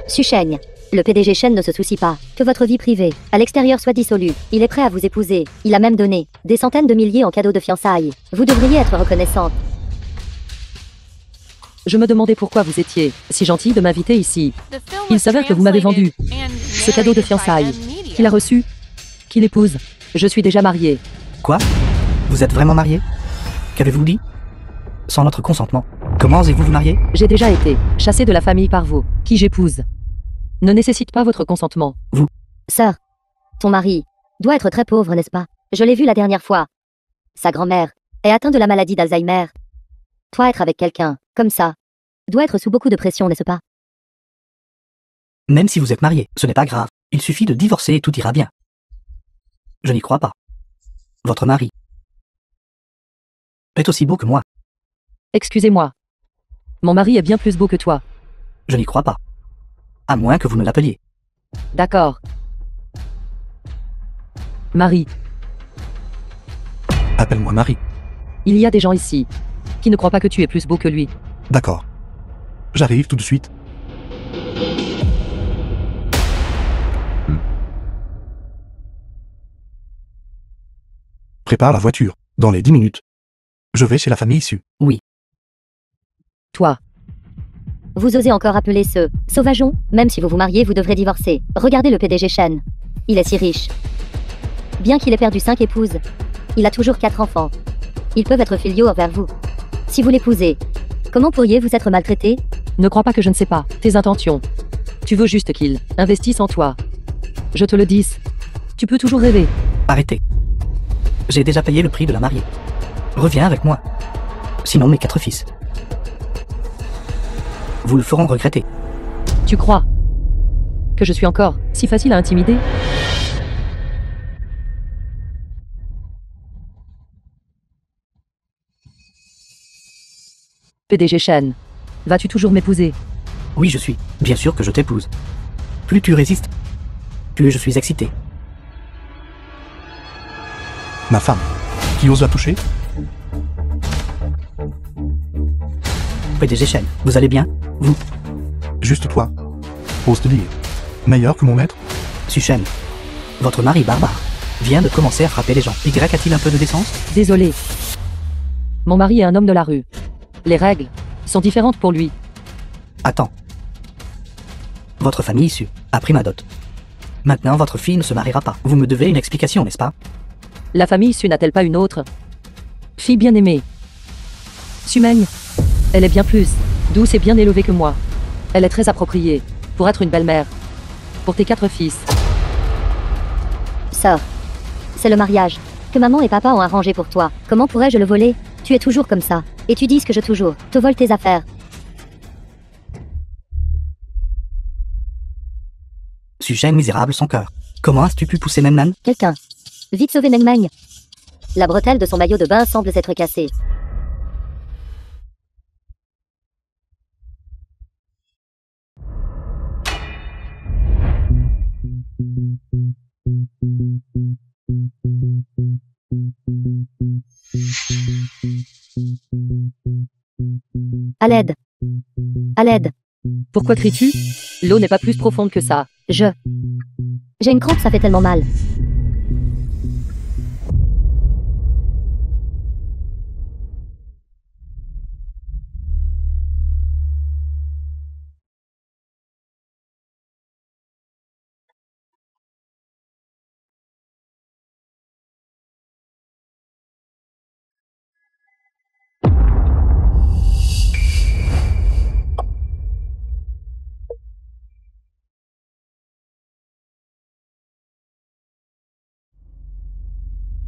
Su-Shen, le PDG Shen ne se soucie pas que votre vie privée à l'extérieur soit dissolue. Il est prêt à vous épouser. Il a même donné des centaines de milliers en cadeaux de fiançailles. Vous devriez être reconnaissante. Je me demandais pourquoi vous étiez si gentil de m'inviter ici. The film Il was s'avère que vous m'avez vendu translated and ce cadeau de narrated by fiançailles. M-Media. Qu'il a reçu? Qu'il épouse? Je suis déjà mariée. Quoi? Vous êtes vraiment marié? Qu'avez-vous dit? Sans notre consentement. Comment osez-vous vous marier? J'ai déjà été chassée de la famille par vous. Qui j'épouse ne nécessite pas votre consentement. Sœur, ton mari doit être très pauvre, n'est-ce pas? Je l'ai vu la dernière fois. Sa grand-mère est atteinte de la maladie d'Alzheimer. Toi, être avec quelqu'un comme ça doit être sous beaucoup de pression, n'est-ce pas? Même si vous êtes marié, ce n'est pas grave. Il suffit de divorcer et tout ira bien. Je n'y crois pas. Votre mari est aussi beau que moi. Excusez-moi. Mon mari est bien plus beau que toi. Je n'y crois pas. À moins que vous ne l'appeliez. D'accord. Marie, Appelle-moi Marie. il y a des gens ici qui ne croient pas que tu es plus beau que lui. D'accord. J'arrive tout de suite. Prépare la voiture. Dans les 10 minutes. Je vais chez la famille issue. Toi, Vous osez encore appeler ce sauvageon? Même si vous vous mariez, vous devrez divorcer. Regardez le PDG Shen. Il est si riche. Bien qu'il ait perdu 5 épouses, il a toujours 4 enfants. Ils peuvent être filiaux envers vous. Si vous l'épousez, comment pourriez-vous être maltraité? ne crois pas que je ne sais pas tes intentions. Tu veux juste qu'il investisse en toi. Je te le dis. Tu peux toujours rêver. Arrêtez. J'ai déjà payé le prix de la mariée. Reviens avec moi. Sinon mes 4 fils vous le feront regretter. Tu crois que je suis encore si facile à intimider? PDG Shen, vas-tu toujours m'épouser? Oui, je suis. Bien sûr que je t'épouse. Plus tu résistes, plus je suis excité. Ma femme. Qui ose la toucher? PDG Shen, vous allez bien? Vous, Juste toi. Ose te dire. Meilleur que mon maître? Su-Shen, votre mari barbare vient de commencer à frapper les gens. Y a-t-il un peu de décence? Désolé. Mon mari est un homme de la rue. Les règles sont différentes pour lui. Attends. Votre famille issue a pris ma dot. Maintenant, votre fille ne se mariera pas. Vous me devez une explication, n'est-ce pas? La famille Su n'a-t-elle pas une autre fille bien-aimée? Sumaigne, elle est bien plus douce et bien élevée que moi. Elle est très appropriée pour être une belle-mère. Pour tes 4 fils. Sœur, c'est le mariage que maman et papa ont arrangé pour toi. Comment pourrais-je le voler? Tu es toujours comme ça. Et tu dis que je toujours te vole tes affaires. Su-Shen misérable sans cœur. Comment as-tu pu pousser Memnan? Quelqu'un. Vite sauver Meng Meng. La bretelle de son maillot de bain semble s'être cassée. À l'aide. À l'aide. Pourquoi cries-tu? L'eau n'est pas plus profonde que ça. J'ai une crampe, ça fait tellement mal.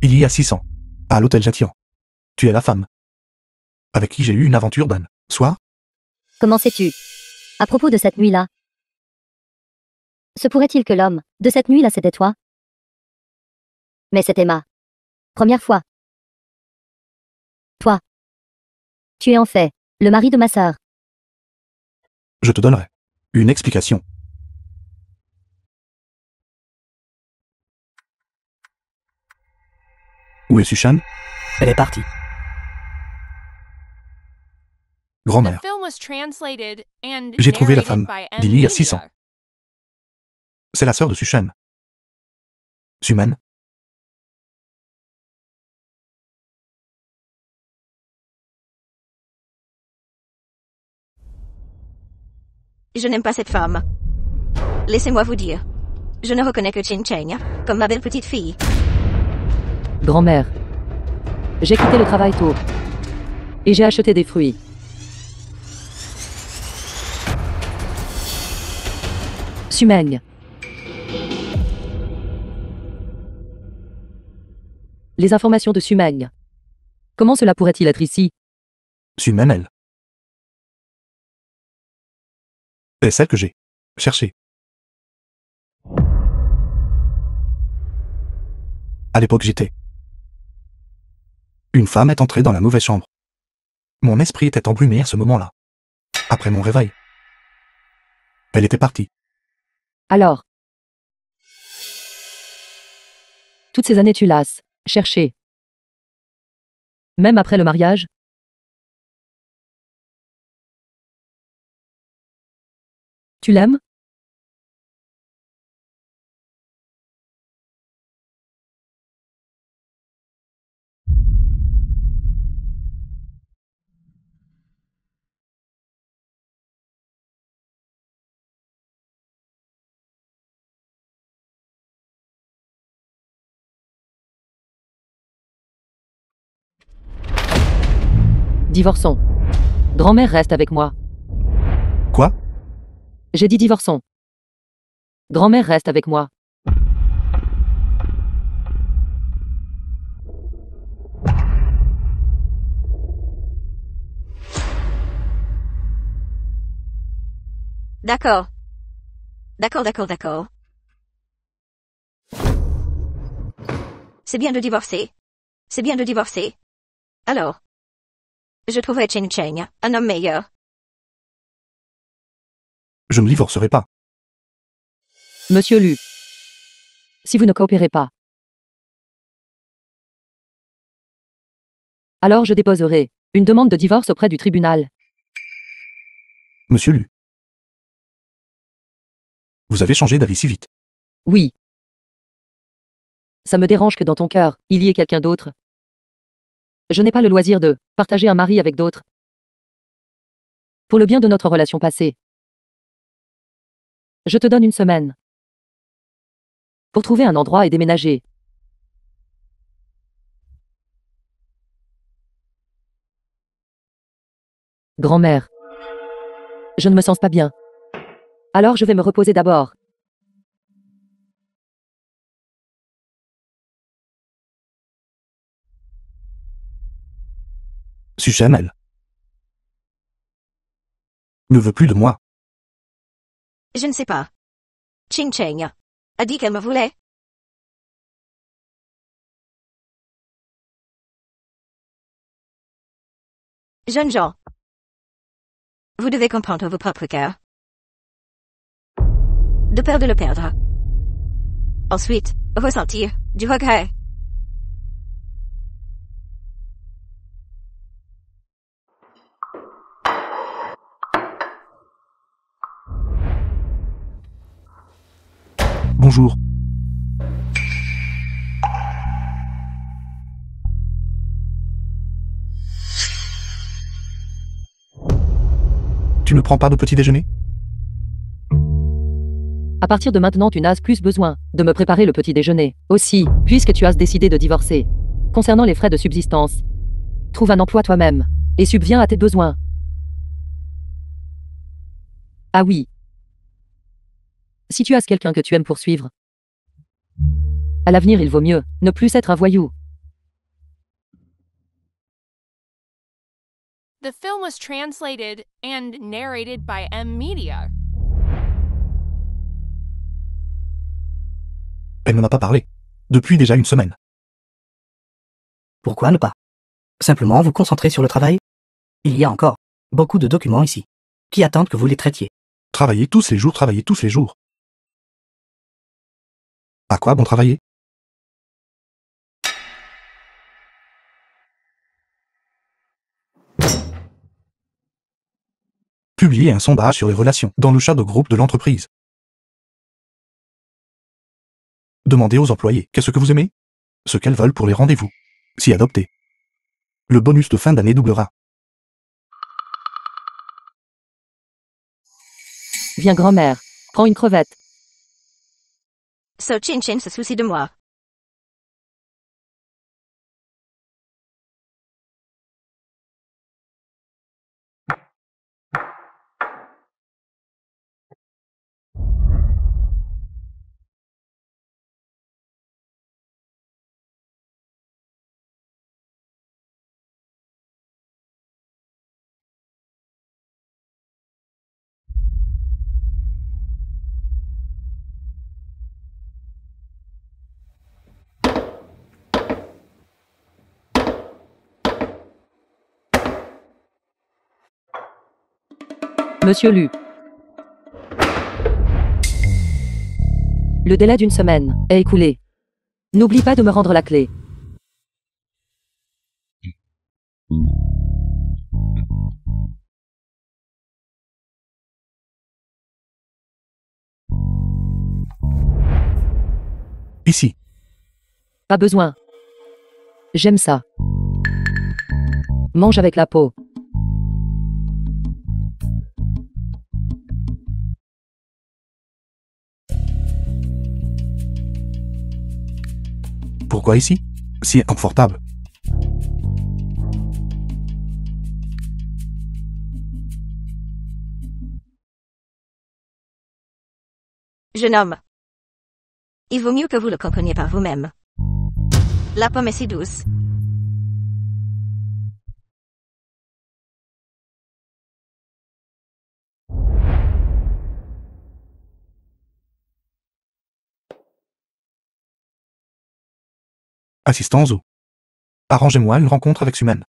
Il y a 600. À l'hôtel Jatian. Tu es la femme. Avec qui j'ai eu une aventure d'un soir? Comment sais-tu? À propos de cette nuit-là. Se pourrait-il que l'homme de cette nuit-là c'était toi? Mais c'était ma première fois. Toi. Tu es en fait le mari de ma sœur. Je te donnerai une explication. Où est Sushan? Elle est partie. Grand-mère. The film was translated and J'ai trouvé la narrated femme by d'il y a M 600. Media. C'est la sœur de Sushan. Suman. Je n'aime pas cette femme. Laissez-moi vous dire. Je ne reconnais que Chin Cheng comme ma belle petite fille. Grand-mère. J'ai quitté le travail tôt. Et j'ai acheté des fruits. Sumeng. Les informations de Sumeng. Comment cela pourrait-il être ici? Suman, elle. C'est celle que j'ai cherchée. À l'époque, j'étais. Une femme est entrée dans la mauvaise chambre. Mon esprit était embrumé à ce moment-là. Après mon réveil. Elle était partie. Alors. Toutes ces années tu l'as cherché. Même après le mariage? Tu l'aimes? Divorçons. Grand-mère reste avec moi. Quoi? J'ai dit divorçons. Grand-mère reste avec moi. D'accord. D'accord. C'est bien de divorcer. Alors. Je trouverai Chin Cheng un homme meilleur. Je ne divorcerai pas. Monsieur Lu. Si vous ne coopérez pas. Alors je déposerai une demande de divorce auprès du tribunal. Monsieur Lu. Vous avez changé d'avis si vite. Oui. Ça me dérange que dans ton cœur, il y ait quelqu'un d'autre. Je n'ai pas le loisir de partager un mari avec d'autres. Pour le bien de notre relation passée. Je te donne une semaine. Pour trouver un endroit et déménager. Grand-mère. Je ne me sens pas bien. Alors je vais me reposer d'abord. Sushan, elle. Ne veut plus de moi. Je ne sais pas. Chin Cheng a dit qu'elle me voulait. Jeunes gens. Vous devez comprendre vos propres cœurs. De peur de le perdre. Ensuite, ressentir du regret. Bonjour. Tu ne prends pas de petit déjeuner? À partir de maintenant, tu n'as plus besoin de me préparer le petit déjeuner. Aussi, puisque tu as décidé de divorcer. Concernant les frais de subsistance, trouve un emploi toi-même et subviens à tes besoins. Ah oui. Si tu as quelqu'un que tu aimes poursuivre, à l'avenir, il vaut mieux ne plus être un voyou. The film was translated and narrated by M Media. Elle ne m'a pas parlé. Depuis déjà une semaine. Pourquoi ne pas? Simplement vous concentrer sur le travail? Il y a encore beaucoup de documents ici qui attendent que vous les traitiez. Travailler tous les jours, travailler tous les jours. À quoi bon travailler? Publier un sondage sur les relations dans le chat de groupe de l'entreprise. Demandez aux employés qu'est-ce que vous aimez, ce qu'elles veulent pour les rendez-vous. Si adopté, le bonus de fin d'année doublera. Viens grand-mère, prends une crevette. So Chin Chin se soucie de moi. Monsieur Lu. Le délai d'une semaine est écoulé. N'oublie pas de me rendre la clé. Ici. Pas besoin. J'aime ça. Mange avec la peau. Pourquoi ici? Si confortable. Jeune homme. Il vaut mieux que vous le compreniez par vous-même. La pomme est si douce. Assistant Zo. Arrangez-moi une rencontre avec Sumen.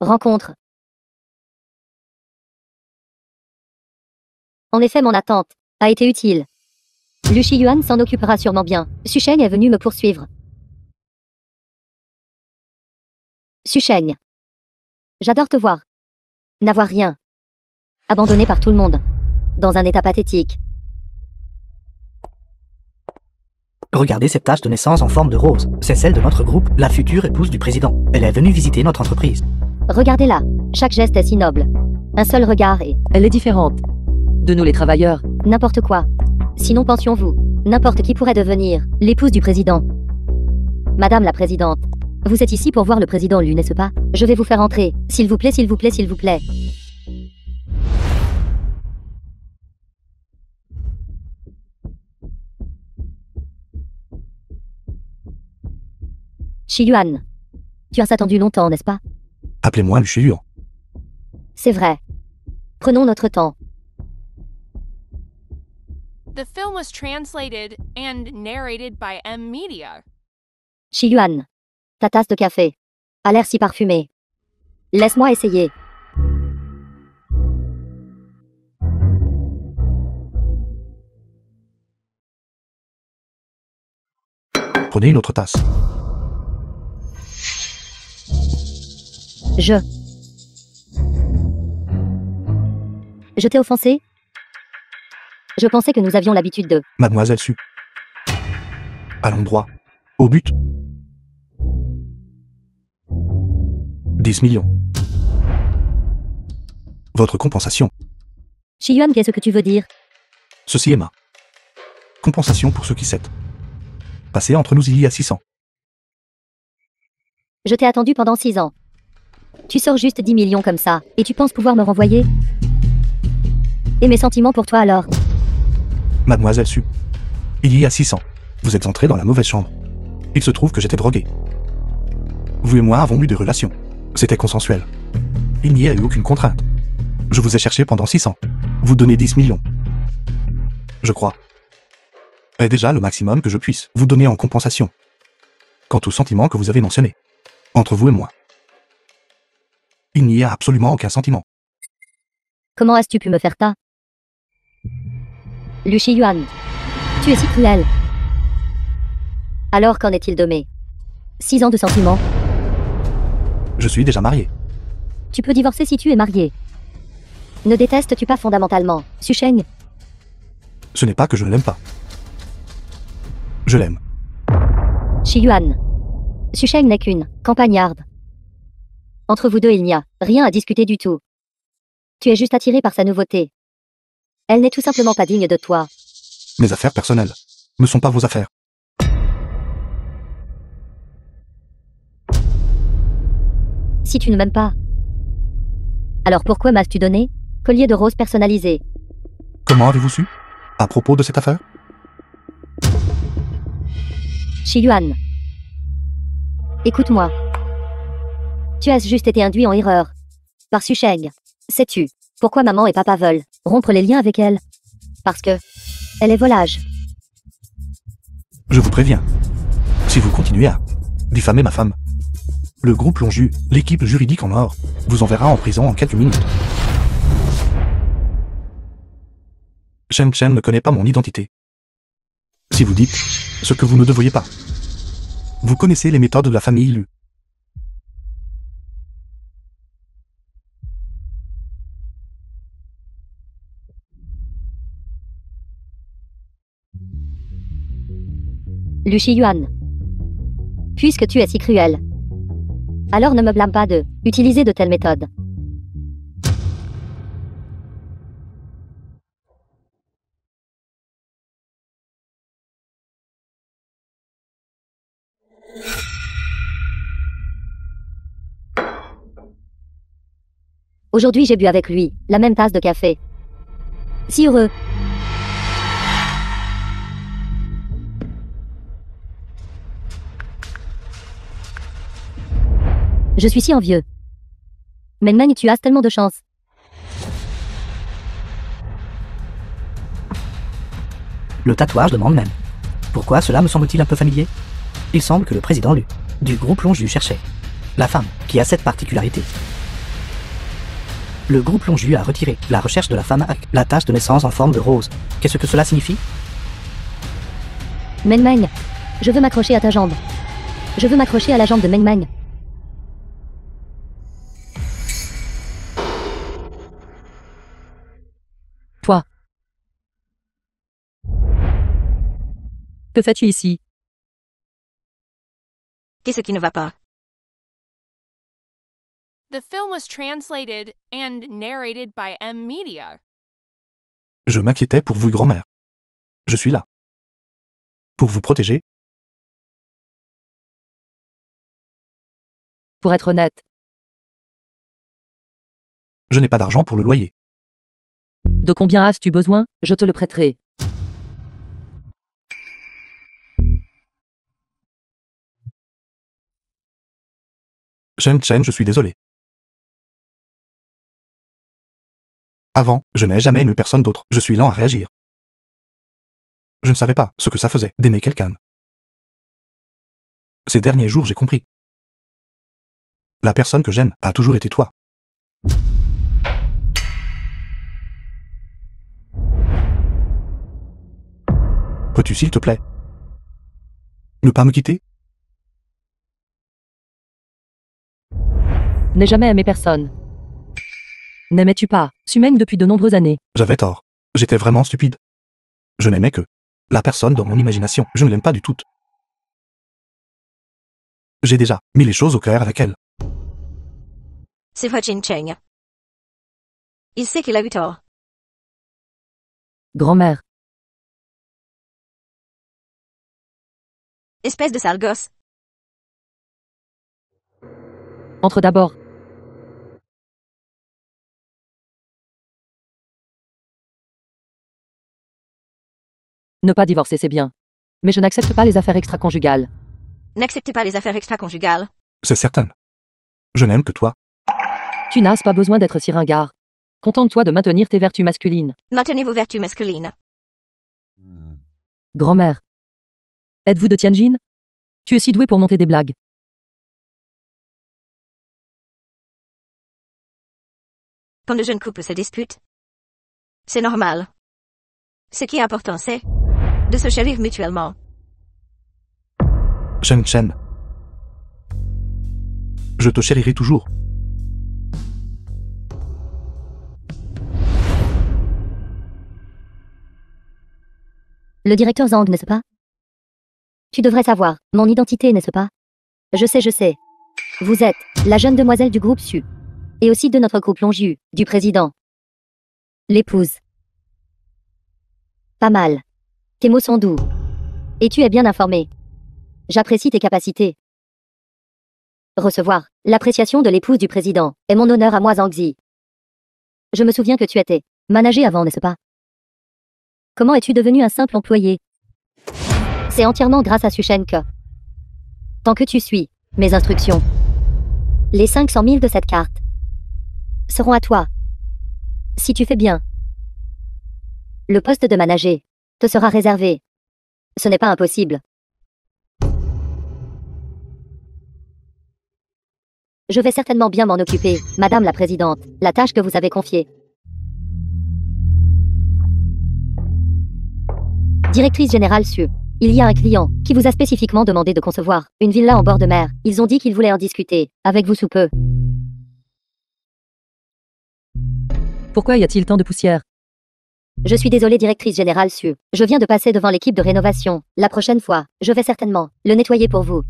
Rencontre. En effet, mon attente a été utile. Lu Shiyuan s'en occupera sûrement bien. Susheng est venu me poursuivre. Susheng. J'adore te voir. N'avoir rien. Abandonné par tout le monde. Dans un état pathétique. Regardez cette tache de naissance en forme de rose. C'est celle de notre groupe, la future épouse du président. Elle est venue visiter notre entreprise. Regardez-la. Chaque geste est si noble. Un seul regard et... Elle est différente de nous les travailleurs. n'importe quoi. Sinon pensions-vous, n'importe qui pourrait devenir l'épouse du président. Madame la présidente, vous êtes ici pour voir le président Lu, n'est-ce pas? Je vais vous faire entrer. S'il vous plaît, s'il vous plaît, s'il vous plaît. Shiyuan, tu as attendu longtemps, n'est-ce pas? Appelez-moi Lu Shiyuan. C'est vrai. Prenons notre temps. The film was translated and narrated by M Media. Shiyuan, ta tasse de café a l'air si parfumée. Laisse-moi essayer. Prenez une autre tasse. Je t'ai offensé? Je pensais que nous avions l'habitude de... Mademoiselle Su. Allons droit. Au but. 10 millions. Votre compensation. Shiyuan, qu'est-ce que tu veux dire? Ceci est ma compensation pour ceux qui s'est passé entre nous il y a 600. Je t'ai attendu pendant 6 ans. Tu sors juste 10 millions comme ça, et tu penses pouvoir me renvoyer? Et mes sentiments pour toi alors? Mademoiselle Su, il y a 600, vous êtes entré dans la mauvaise chambre. Il se trouve que j'étais drogué. Vous et moi avons eu des relations. C'était consensuel. Il n'y a eu aucune contrainte. Je vous ai cherché pendant 600. Vous donnez 10 millions. Je crois. Est déjà le maximum que je puisse vous donner en compensation. Quant aux sentiments que vous avez mentionnés, entre vous et moi, il n'y a absolument aucun sentiment. Comment as-tu pu me faire ça? Lu Shiyuan, tu es si cruel. Alors qu'en est-il de mes 6 ans de sentiments? Je suis déjà marié. Tu peux divorcer si tu es marié. Ne détestes-tu pas fondamentalement Su Sheng? Ce n'est pas que je ne l'aime pas. Je l'aime. Shiyuan, Su Sheng n'est qu'une campagnarde. Entre vous deux il n'y a rien à discuter du tout. Tu es juste attiré par sa nouveauté. Elle n'est tout simplement pas digne de toi. Mes affaires personnelles ne sont pas vos affaires. Si tu ne m'aimes pas, alors pourquoi m'as-tu donné collier de rose personnalisé? Comment avez-vous su à propos de cette affaire? Shiyuan, écoute-moi. Tu as juste été induit en erreur par Su Sheng. Sais-tu pourquoi maman et papa veulent rompre les liens avec elle? Parce que elle est volage. Je vous préviens. Si vous continuez à diffamer ma femme, le groupe Lonju, l'équipe juridique en or, vous enverra en prison en quelques minutes. Shen Chen ne connaît pas mon identité. Si vous dites ce que vous ne devriez pas, vous connaissez les méthodes de la famille Lu. Lu Shiyuan, puisque tu es si cruel, alors ne me blâme pas de utiliser de telles méthodes. Aujourd'hui j'ai bu avec lui la même tasse de café. Si heureux. Je suis si envieux. Meng Meng, tu as tellement de chance. Le tatouage demande même. Pourquoi cela me semble-t-il un peu familier? Il semble que le président Lu, du groupe Lonju cherchait la femme qui a cette particularité. Le groupe Lonju a retiré la recherche de la femme avec la tache de naissance en forme de rose. Qu'est-ce que cela signifie? Meng Meng, je veux m'accrocher à ta jambe. Je veux m'accrocher à la jambe de Meng Meng. Toi. Que fais-tu ici? Qu'est-ce qui ne va pas? The film was translated and narrated by M Media. Je m'inquiétais pour vous, grand-mère. Je suis là. Pour vous protéger. Pour être honnête, Je n'ai pas d'argent pour le loyer. de combien as-tu besoin? Je te le prêterai. Shen Chen, je suis désolé. Avant, je n'ai jamais aimé personne d'autre. Je suis lent à réagir. Je ne savais pas ce que ça faisait d'aimer quelqu'un. Ces derniers jours, j'ai compris. La personne que j'aime a toujours été toi. Peux-tu, s'il te plaît, ne pas me quitter? N'ai jamais aimé personne. N'aimais-tu pas Su Meng depuis de nombreuses années? J'avais tort. J'étais vraiment stupide. Je n'aimais que la personne dans mon imagination. Je ne l'aime pas du tout. J'ai déjà mis les choses au clair avec elle. C'est Hua Cheng. Il sait qu'il a eu tort. Grand-mère. Espèce de sale gosse. Entre d'abord. Ne pas divorcer, c'est bien. Mais je n'accepte pas les affaires extra-conjugales. N'acceptez pas les affaires extra-conjugales. C'est certain. Je n'aime que toi. Tu n'as pas besoin d'être si ringard. Contente-toi de maintenir tes vertus masculines. Maintenez vos vertus masculines. Grand-mère. Êtes-vous de Tianjin? Tu es si douée pour monter des blagues. Quand le jeune couple se dispute, c'est normal. Ce qui est important, c'est de se chérir mutuellement. Shen Chen. Je te chérirai toujours. Le directeur Zhang, n'est-ce pas? Tu devrais savoir, mon identité, n'est-ce pas? Je sais. Vous êtes la jeune demoiselle du groupe Su. Et aussi de notre groupe Longju, du président. L'épouse. Pas mal. Tes mots sont doux. Et tu es bien informé. J'apprécie tes capacités. Recevoir l'appréciation de l'épouse du président est mon honneur à moi, Zhangzi. Je me souviens que tu étais manager avant, n'est-ce pas? Comment es-tu devenu un simple employé? C'est entièrement grâce à Sushen que... Tant que tu suis mes instructions, les 500 000 de cette carte seront à toi. Si tu fais bien, le poste de manager te sera réservé. Ce n'est pas impossible. Je vais certainement bien m'en occuper, Madame la Présidente, la tâche que vous avez confiée. Directrice générale Su, il y a un client qui vous a spécifiquement demandé de concevoir une villa en bord de mer. Ils ont dit qu'ils voulaient en discuter avec vous sous peu. Pourquoi y a-t-il tant de poussière? Je suis désolée, directrice générale Su. Je viens de passer devant l'équipe de rénovation. La prochaine fois, je vais certainement le nettoyer pour vous.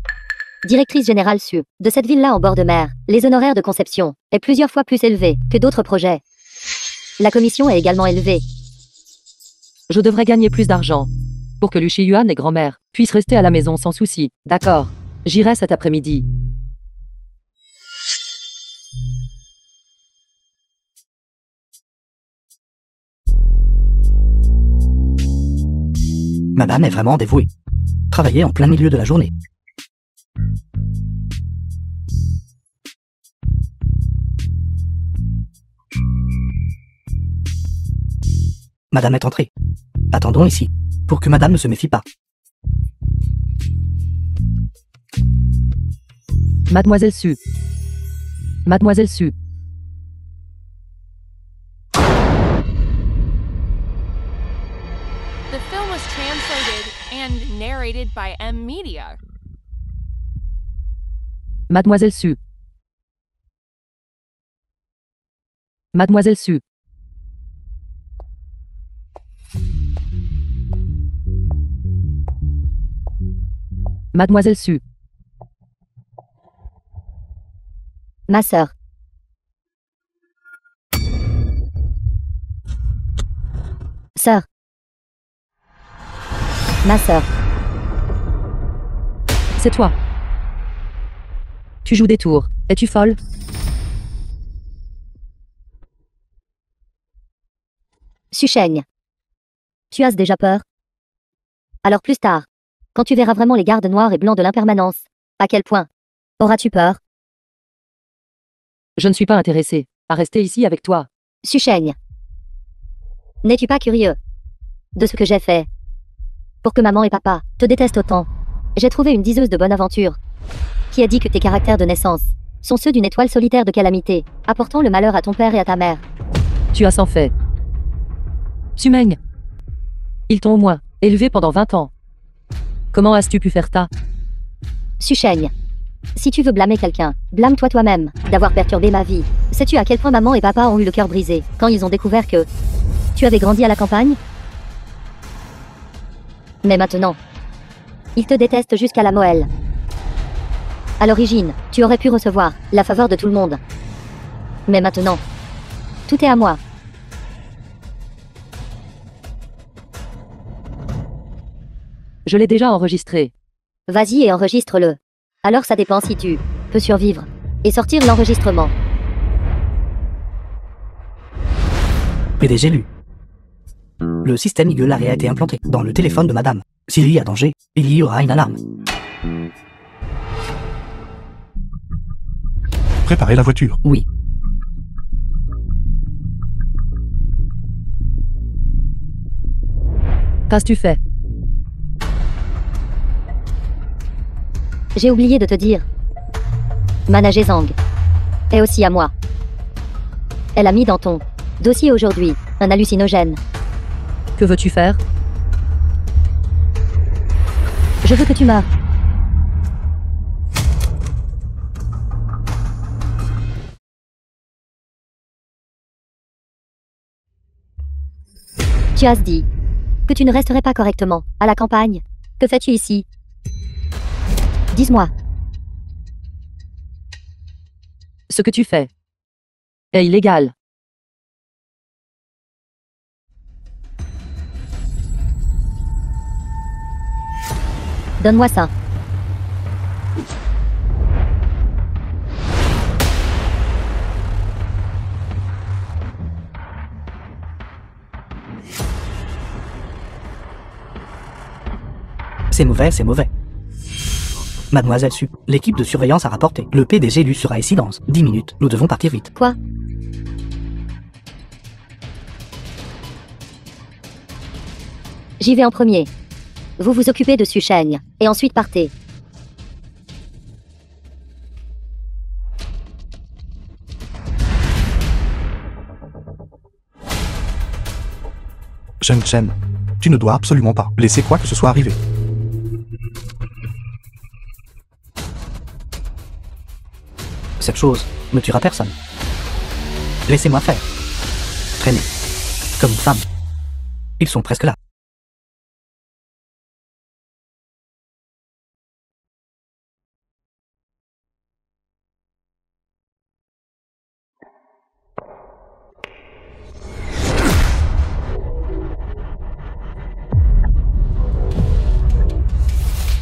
Directrice générale Su, de cette villa en bord de mer, les honoraires de conception est plusieurs fois plus élevé que d'autres projets. La commission est également élevée. Je devrais gagner plus d'argent. Pour que Lu Shiyuan et grand-mère puissent rester à la maison sans souci. D'accord. J'irai cet après-midi. Madame est vraiment dévouée. Travailler en plein milieu de la journée. Madame est entrée. Attendons ici, pour que Madame ne se méfie pas. Mademoiselle Su. Mademoiselle Su. The film was translated and narrated by M Media. Mademoiselle Su. Mademoiselle Su. Mademoiselle Su. Ma sœur. Sœur. Ma sœur. C'est toi. Tu joues des tours. Es-tu folle? Susheng. Tu as déjà peur? Alors plus tard, quand tu verras vraiment les gardes noirs et blancs de l'impermanence, à quel point auras-tu peur? Je ne suis pas intéressée à rester ici avec toi. Susheng. N'es-tu pas curieux de ce que j'ai fait pour que maman et papa te détestent autant? J'ai trouvé une diseuse de bonne aventure qui a dit que tes caractères de naissance sont ceux d'une étoile solitaire de calamité, apportant le malheur à ton père et à ta mère. Tu as sans fait. Sumeng. Ils t'ont au moins élevé pendant 20 ans. Comment as-tu pu faire ça? Susheng. Si tu veux blâmer quelqu'un, blâme-toi toi-même d'avoir perturbé ma vie. Sais-tu à quel point maman et papa ont eu le cœur brisé quand ils ont découvert que tu avais grandi à la campagne? Mais maintenant, ils te détestent jusqu'à la moelle. À l'origine, tu aurais pu recevoir la faveur de tout le monde. Mais maintenant, tout est à moi. Je l'ai déjà enregistré. Vas-y et enregistre-le. Alors ça dépend si tu peux survivre et sortir l'enregistrement. PDG lu. Le système Eagle Eye a été implanté dans le téléphone de madame. S'il y a danger, il y aura une alarme. Préparez la voiture. Oui. Qu'as-tu fait? J'ai oublié de te dire. Manage Zhang est aussi à moi. Elle a mis dans ton dossier aujourd'hui un hallucinogène. Que veux-tu faire? Je veux que tu meurs. Tu as dit que tu ne resterais pas correctement à la campagne. Que fais-tu ici? Dis-moi. Ce que tu fais est illégal. Donne-moi ça. C'est mauvais, c'est mauvais. Mademoiselle Su, l'équipe de surveillance a rapporté. Le PDG lu sera ici dans 10 minutes. Nous devons partir vite. Quoi? J'y vais en premier. Vous vous occupez de Su Sheng, et ensuite partez. Shen Chen, tu ne dois absolument pas laisser quoi que ce soit arriver. Cette chose ne tuera personne. Laissez-moi faire. Traîner. Comme une femme. Ils sont presque là.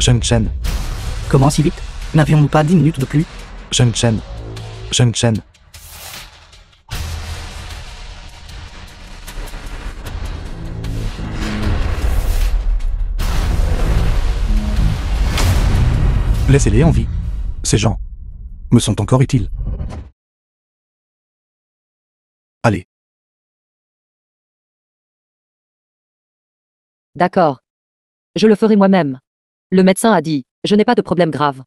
Shen Chen, Comment si vite? N'avions-nous pas 10 minutes de plus? Shen Chen, Shen Chen. Laissez-les en vie. Ces gens me sont encore utiles. Allez. D'accord. Je le ferai moi-même. Le médecin a dit, je n'ai pas de problème grave.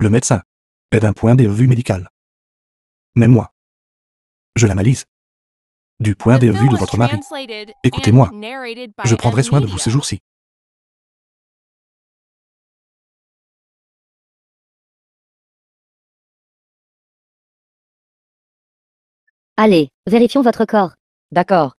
Le médecin est d'un point de vue médical. Mais moi, je l'analyse. Du point de vue de votre mari. Écoutez-moi, je prendrai soin de vous ces jours-ci. Allez, vérifions votre corps. D'accord.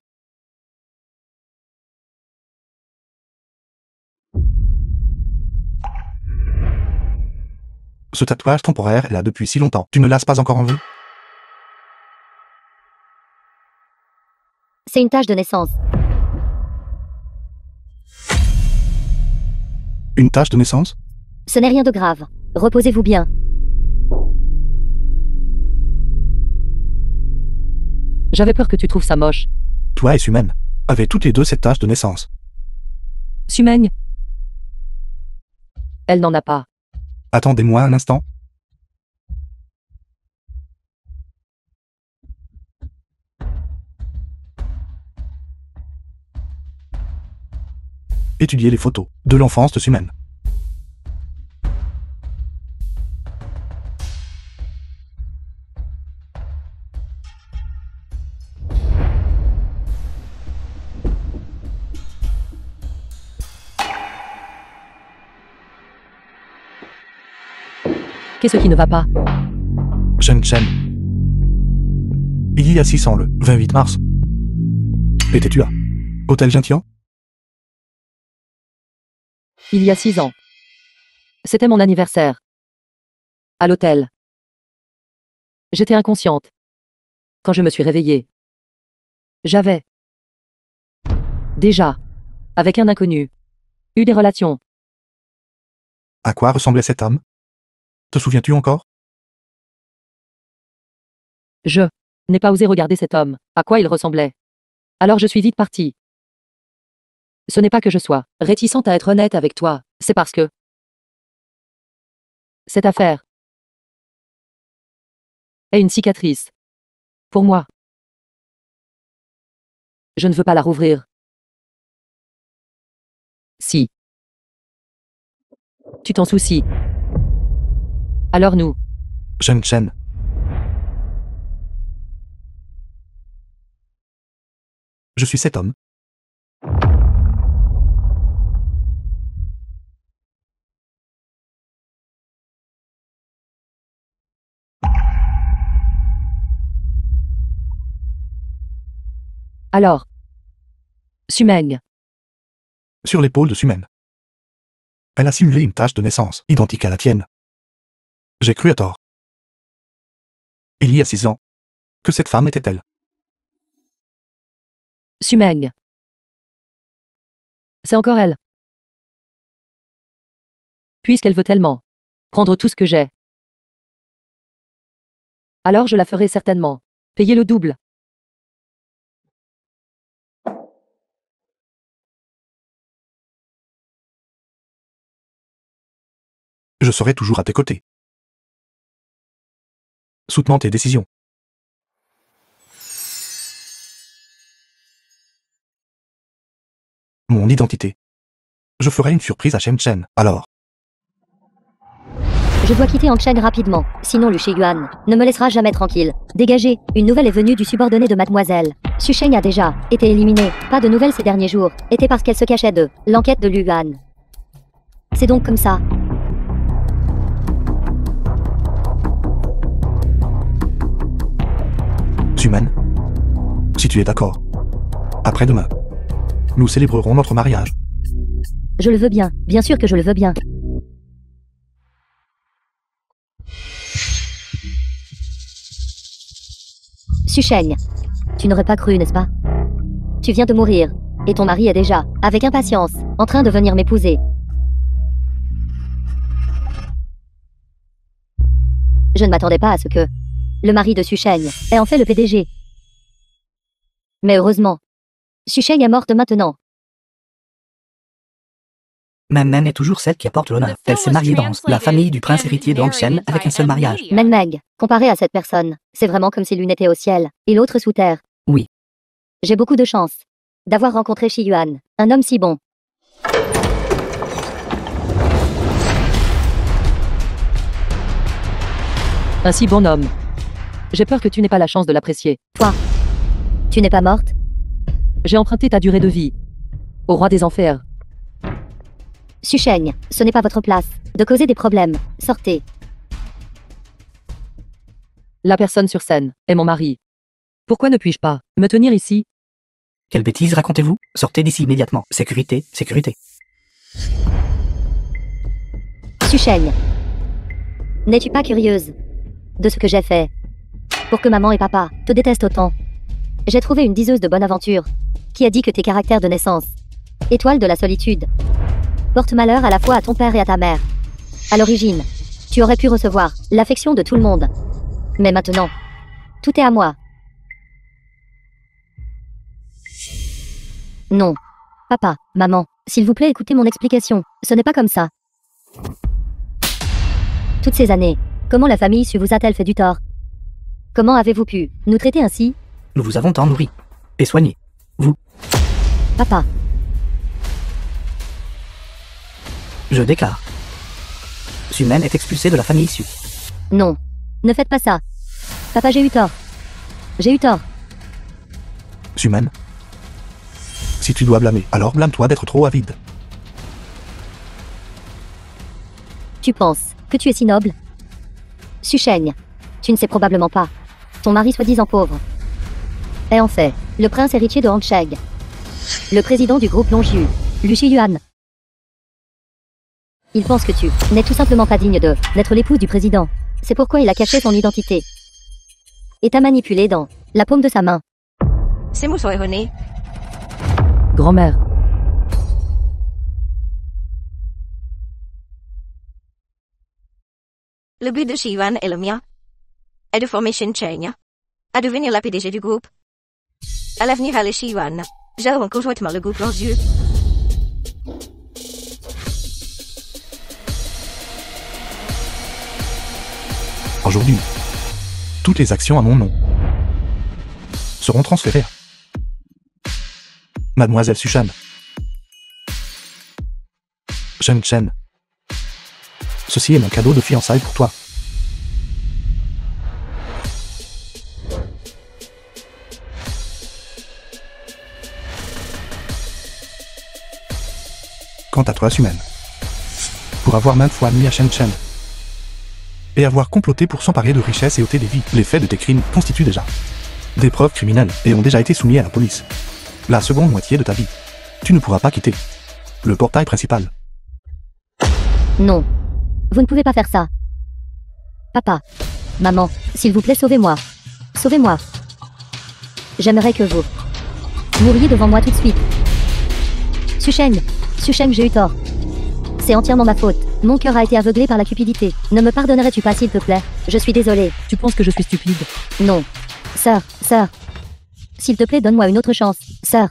Ce tatouage temporaire est là depuis si longtemps. Tu ne l'as pas encore enlevé? C'est une tache de naissance. Une tache de naissance? Ce n'est rien de grave. Reposez-vous bien. J'avais peur que tu trouves ça moche. Toi et Sumen avez toutes les deux cette tache de naissance. Sumeng? Elle n'en a pas. Attendez-moi un instant. Étudiez les photos de l'enfance de Sumen. Qu'est-ce qui ne va pas? Shen Chen. Il y a 6 ans le 28 mars. Étais-tu à Hôtel Gentian? Il y a 6 ans. C'était mon anniversaire. À l'hôtel. J'étais inconsciente. Quand je me suis réveillée, j'avais déjà, avec un inconnu, eu des relations. À quoi ressemblait cet homme? Te souviens-tu encore? Je n'ai pas osé regarder cet homme, à quoi il ressemblait. Alors je suis vite partie. Ce n'est pas que je sois réticente à être honnête avec toi, c'est parce que cette affaire est une cicatrice. Pour moi. Je ne veux pas la rouvrir. Si tu t'en soucies, alors nous. Shen Chen. Je suis cet homme. Alors. Sumeng. Sur l'épaule de Sumen. Elle a simulé une tache de naissance, identique à la tienne. J'ai cru à tort. Il y a 6 ans. Que cette femme était-elle? Sumeng. C'est encore elle. Puisqu'elle veut tellement prendre tout ce que j'ai. Alors je la ferai certainement payer le double. Je serai toujours à tes côtés. Soutenant tes décisions. Mon identité. Je ferai une surprise à Shen Chen, alors. Je dois quitter Hangsheng rapidement, sinon Lu Shiyuan ne me laissera jamais tranquille. Dégagez, une nouvelle est venue du subordonné de mademoiselle. Su Sheng a déjà été éliminée, pas de nouvelles ces derniers jours, était parce qu'elle se cachait de l'enquête de Lu Yuan. C'est donc comme ça. Sumen, si tu es d'accord. Après-demain, nous célébrerons notre mariage. Je le veux bien, bien sûr que je le veux bien. Su Sheng, tu n'aurais pas cru, n'est-ce pas? Tu viens de mourir, et ton mari est déjà, avec impatience, en train de venir m'épouser. Je ne m'attendais pas à ce que le mari de Su Sheng ait en fait le PDG. Mais heureusement, Su Sheng est morte maintenant. Meng Meng est toujours celle qui apporte l'honneur. Elle s'est mariée dans la famille du prince héritier de Hongchen avec un seul mariage. Meng Meng, comparé à cette personne, c'est vraiment comme si l'une était au ciel et l'autre sous terre. Oui. J'ai beaucoup de chance d'avoir rencontré Shi Yuan, un homme si bon. Un si bon homme. J'ai peur que tu n'aies pas la chance de l'apprécier. Toi, tu n'es pas morte? J'ai emprunté ta durée de vie au roi des enfers. Su Sheng, ce n'est pas votre place de causer des problèmes. Sortez. La personne sur scène est mon mari. Pourquoi ne puis-je pas me tenir ici? Quelle bêtise racontez-vous? Sortez d'ici immédiatement. Sécurité, sécurité. Su Sheng, n'es-tu pas curieuse de ce que j'ai fait pour que maman et papa te détestent autant? J'ai trouvé une diseuse de bonne aventure qui a dit que tes caractères de naissance, étoile de la solitude, portent malheur à la fois à ton père et à ta mère. À l'origine, tu aurais pu recevoir l'affection de tout le monde. Mais maintenant, tout est à moi. Non. Papa, maman, s'il vous plaît, écoutez mon explication. Ce n'est pas comme ça. Toutes ces années, comment la famille Su vous a-t-elle fait du tort? Comment avez-vous pu nous traiter ainsi? Nous vous avons tant nourri et soigné. Vous. Papa. Je déclare. Sumen est expulsé de la famille Su. Non. Ne faites pas ça. Papa, j'ai eu tort. J'ai eu tort. Sumen, si tu dois blâmer, alors blâme-toi d'être trop avide. Tu penses que tu es si noble? Su Sheng, tu ne sais probablement pas. Ton mari soi-disant pauvre est en fait le prince héritier de Hangsheng, le président du groupe Longju, Lu Shiyuan. Il pense que tu n'es tout simplement pas digne d'être l'épouse du président. C'est pourquoi il a caché son identité. Et t'a manipulé dans la paume de sa main. Ces mots sont erronés. Grand-mère. Le but de Shivan et le mien est de former Shin Cheng à devenir la PDG du groupe. À l'avenir, elle et Shivan géreront conjointement le groupe Longju. Aujourd'hui, toutes les actions à mon nom seront transférées à Mademoiselle Sushan. Shen Chen. Ceci est mon cadeau de fiançailles pour toi. Quant à toi, Sumen, pour avoir maintes fois admis à Shen Chen et avoir comploté pour s'emparer de richesses et ôter des vies, les faits de tes crimes constituent déjà des preuves criminelles et ont déjà été soumis à la police. La seconde moitié de ta vie, tu ne pourras pas quitter le portail principal. Non. Vous ne pouvez pas faire ça. Papa. Maman, s'il vous plaît, sauvez-moi. Sauvez-moi. J'aimerais que vous mouriez devant moi tout de suite. Susheng, j'ai eu tort. C'est entièrement ma faute. Mon cœur a été aveuglé par la cupidité. Ne me pardonnerais-tu pas, s'il te plaît? Je suis désolée. Tu penses que je suis stupide? Non. Sœur. S'il te plaît, donne-moi une autre chance. Sœur.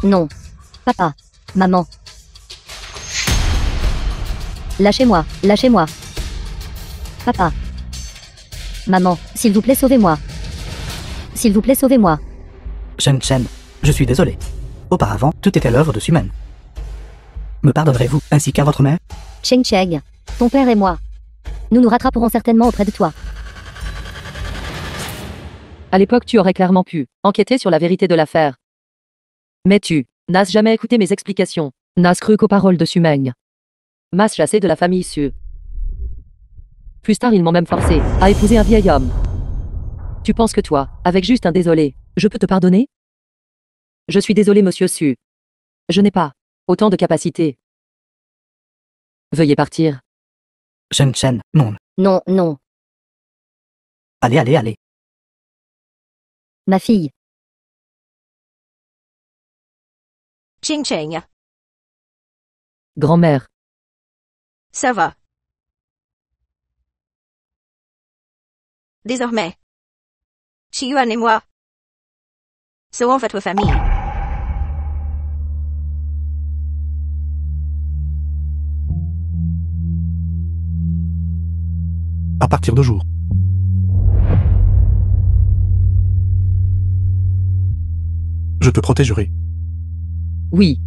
Non. Papa. Maman. Lâchez-moi. Papa. Maman, s'il vous plaît, sauvez-moi. S'il vous plaît, sauvez-moi. Shen Chen, je suis désolé. Auparavant, tout était l'œuvre de Sumen. Me pardonnerez-vous, ainsi qu'à votre mère? Cheng Cheng, ton père et moi. Nous nous rattraperons certainement auprès de toi. À l'époque, tu aurais clairement pu enquêter sur la vérité de l'affaire. Mais tu n'as jamais écouté mes explications. N'as cru qu'aux paroles de Sumeng. M'as chassé de la famille Su. Plus tard, ils m'ont même forcé à épouser un vieil homme. Tu penses que toi, avec juste un désolé, je peux te pardonner? Je suis désolé, monsieur Su. Je n'ai pas autant de capacités. Veuillez partir. Shen Chen, non. Non. Allez. Ma fille. Ching Cheng, Grand-mère. ça va. Désormais, Shiyuan et moi serons votre famille. À partir de jour. Je te protégerai. Oui.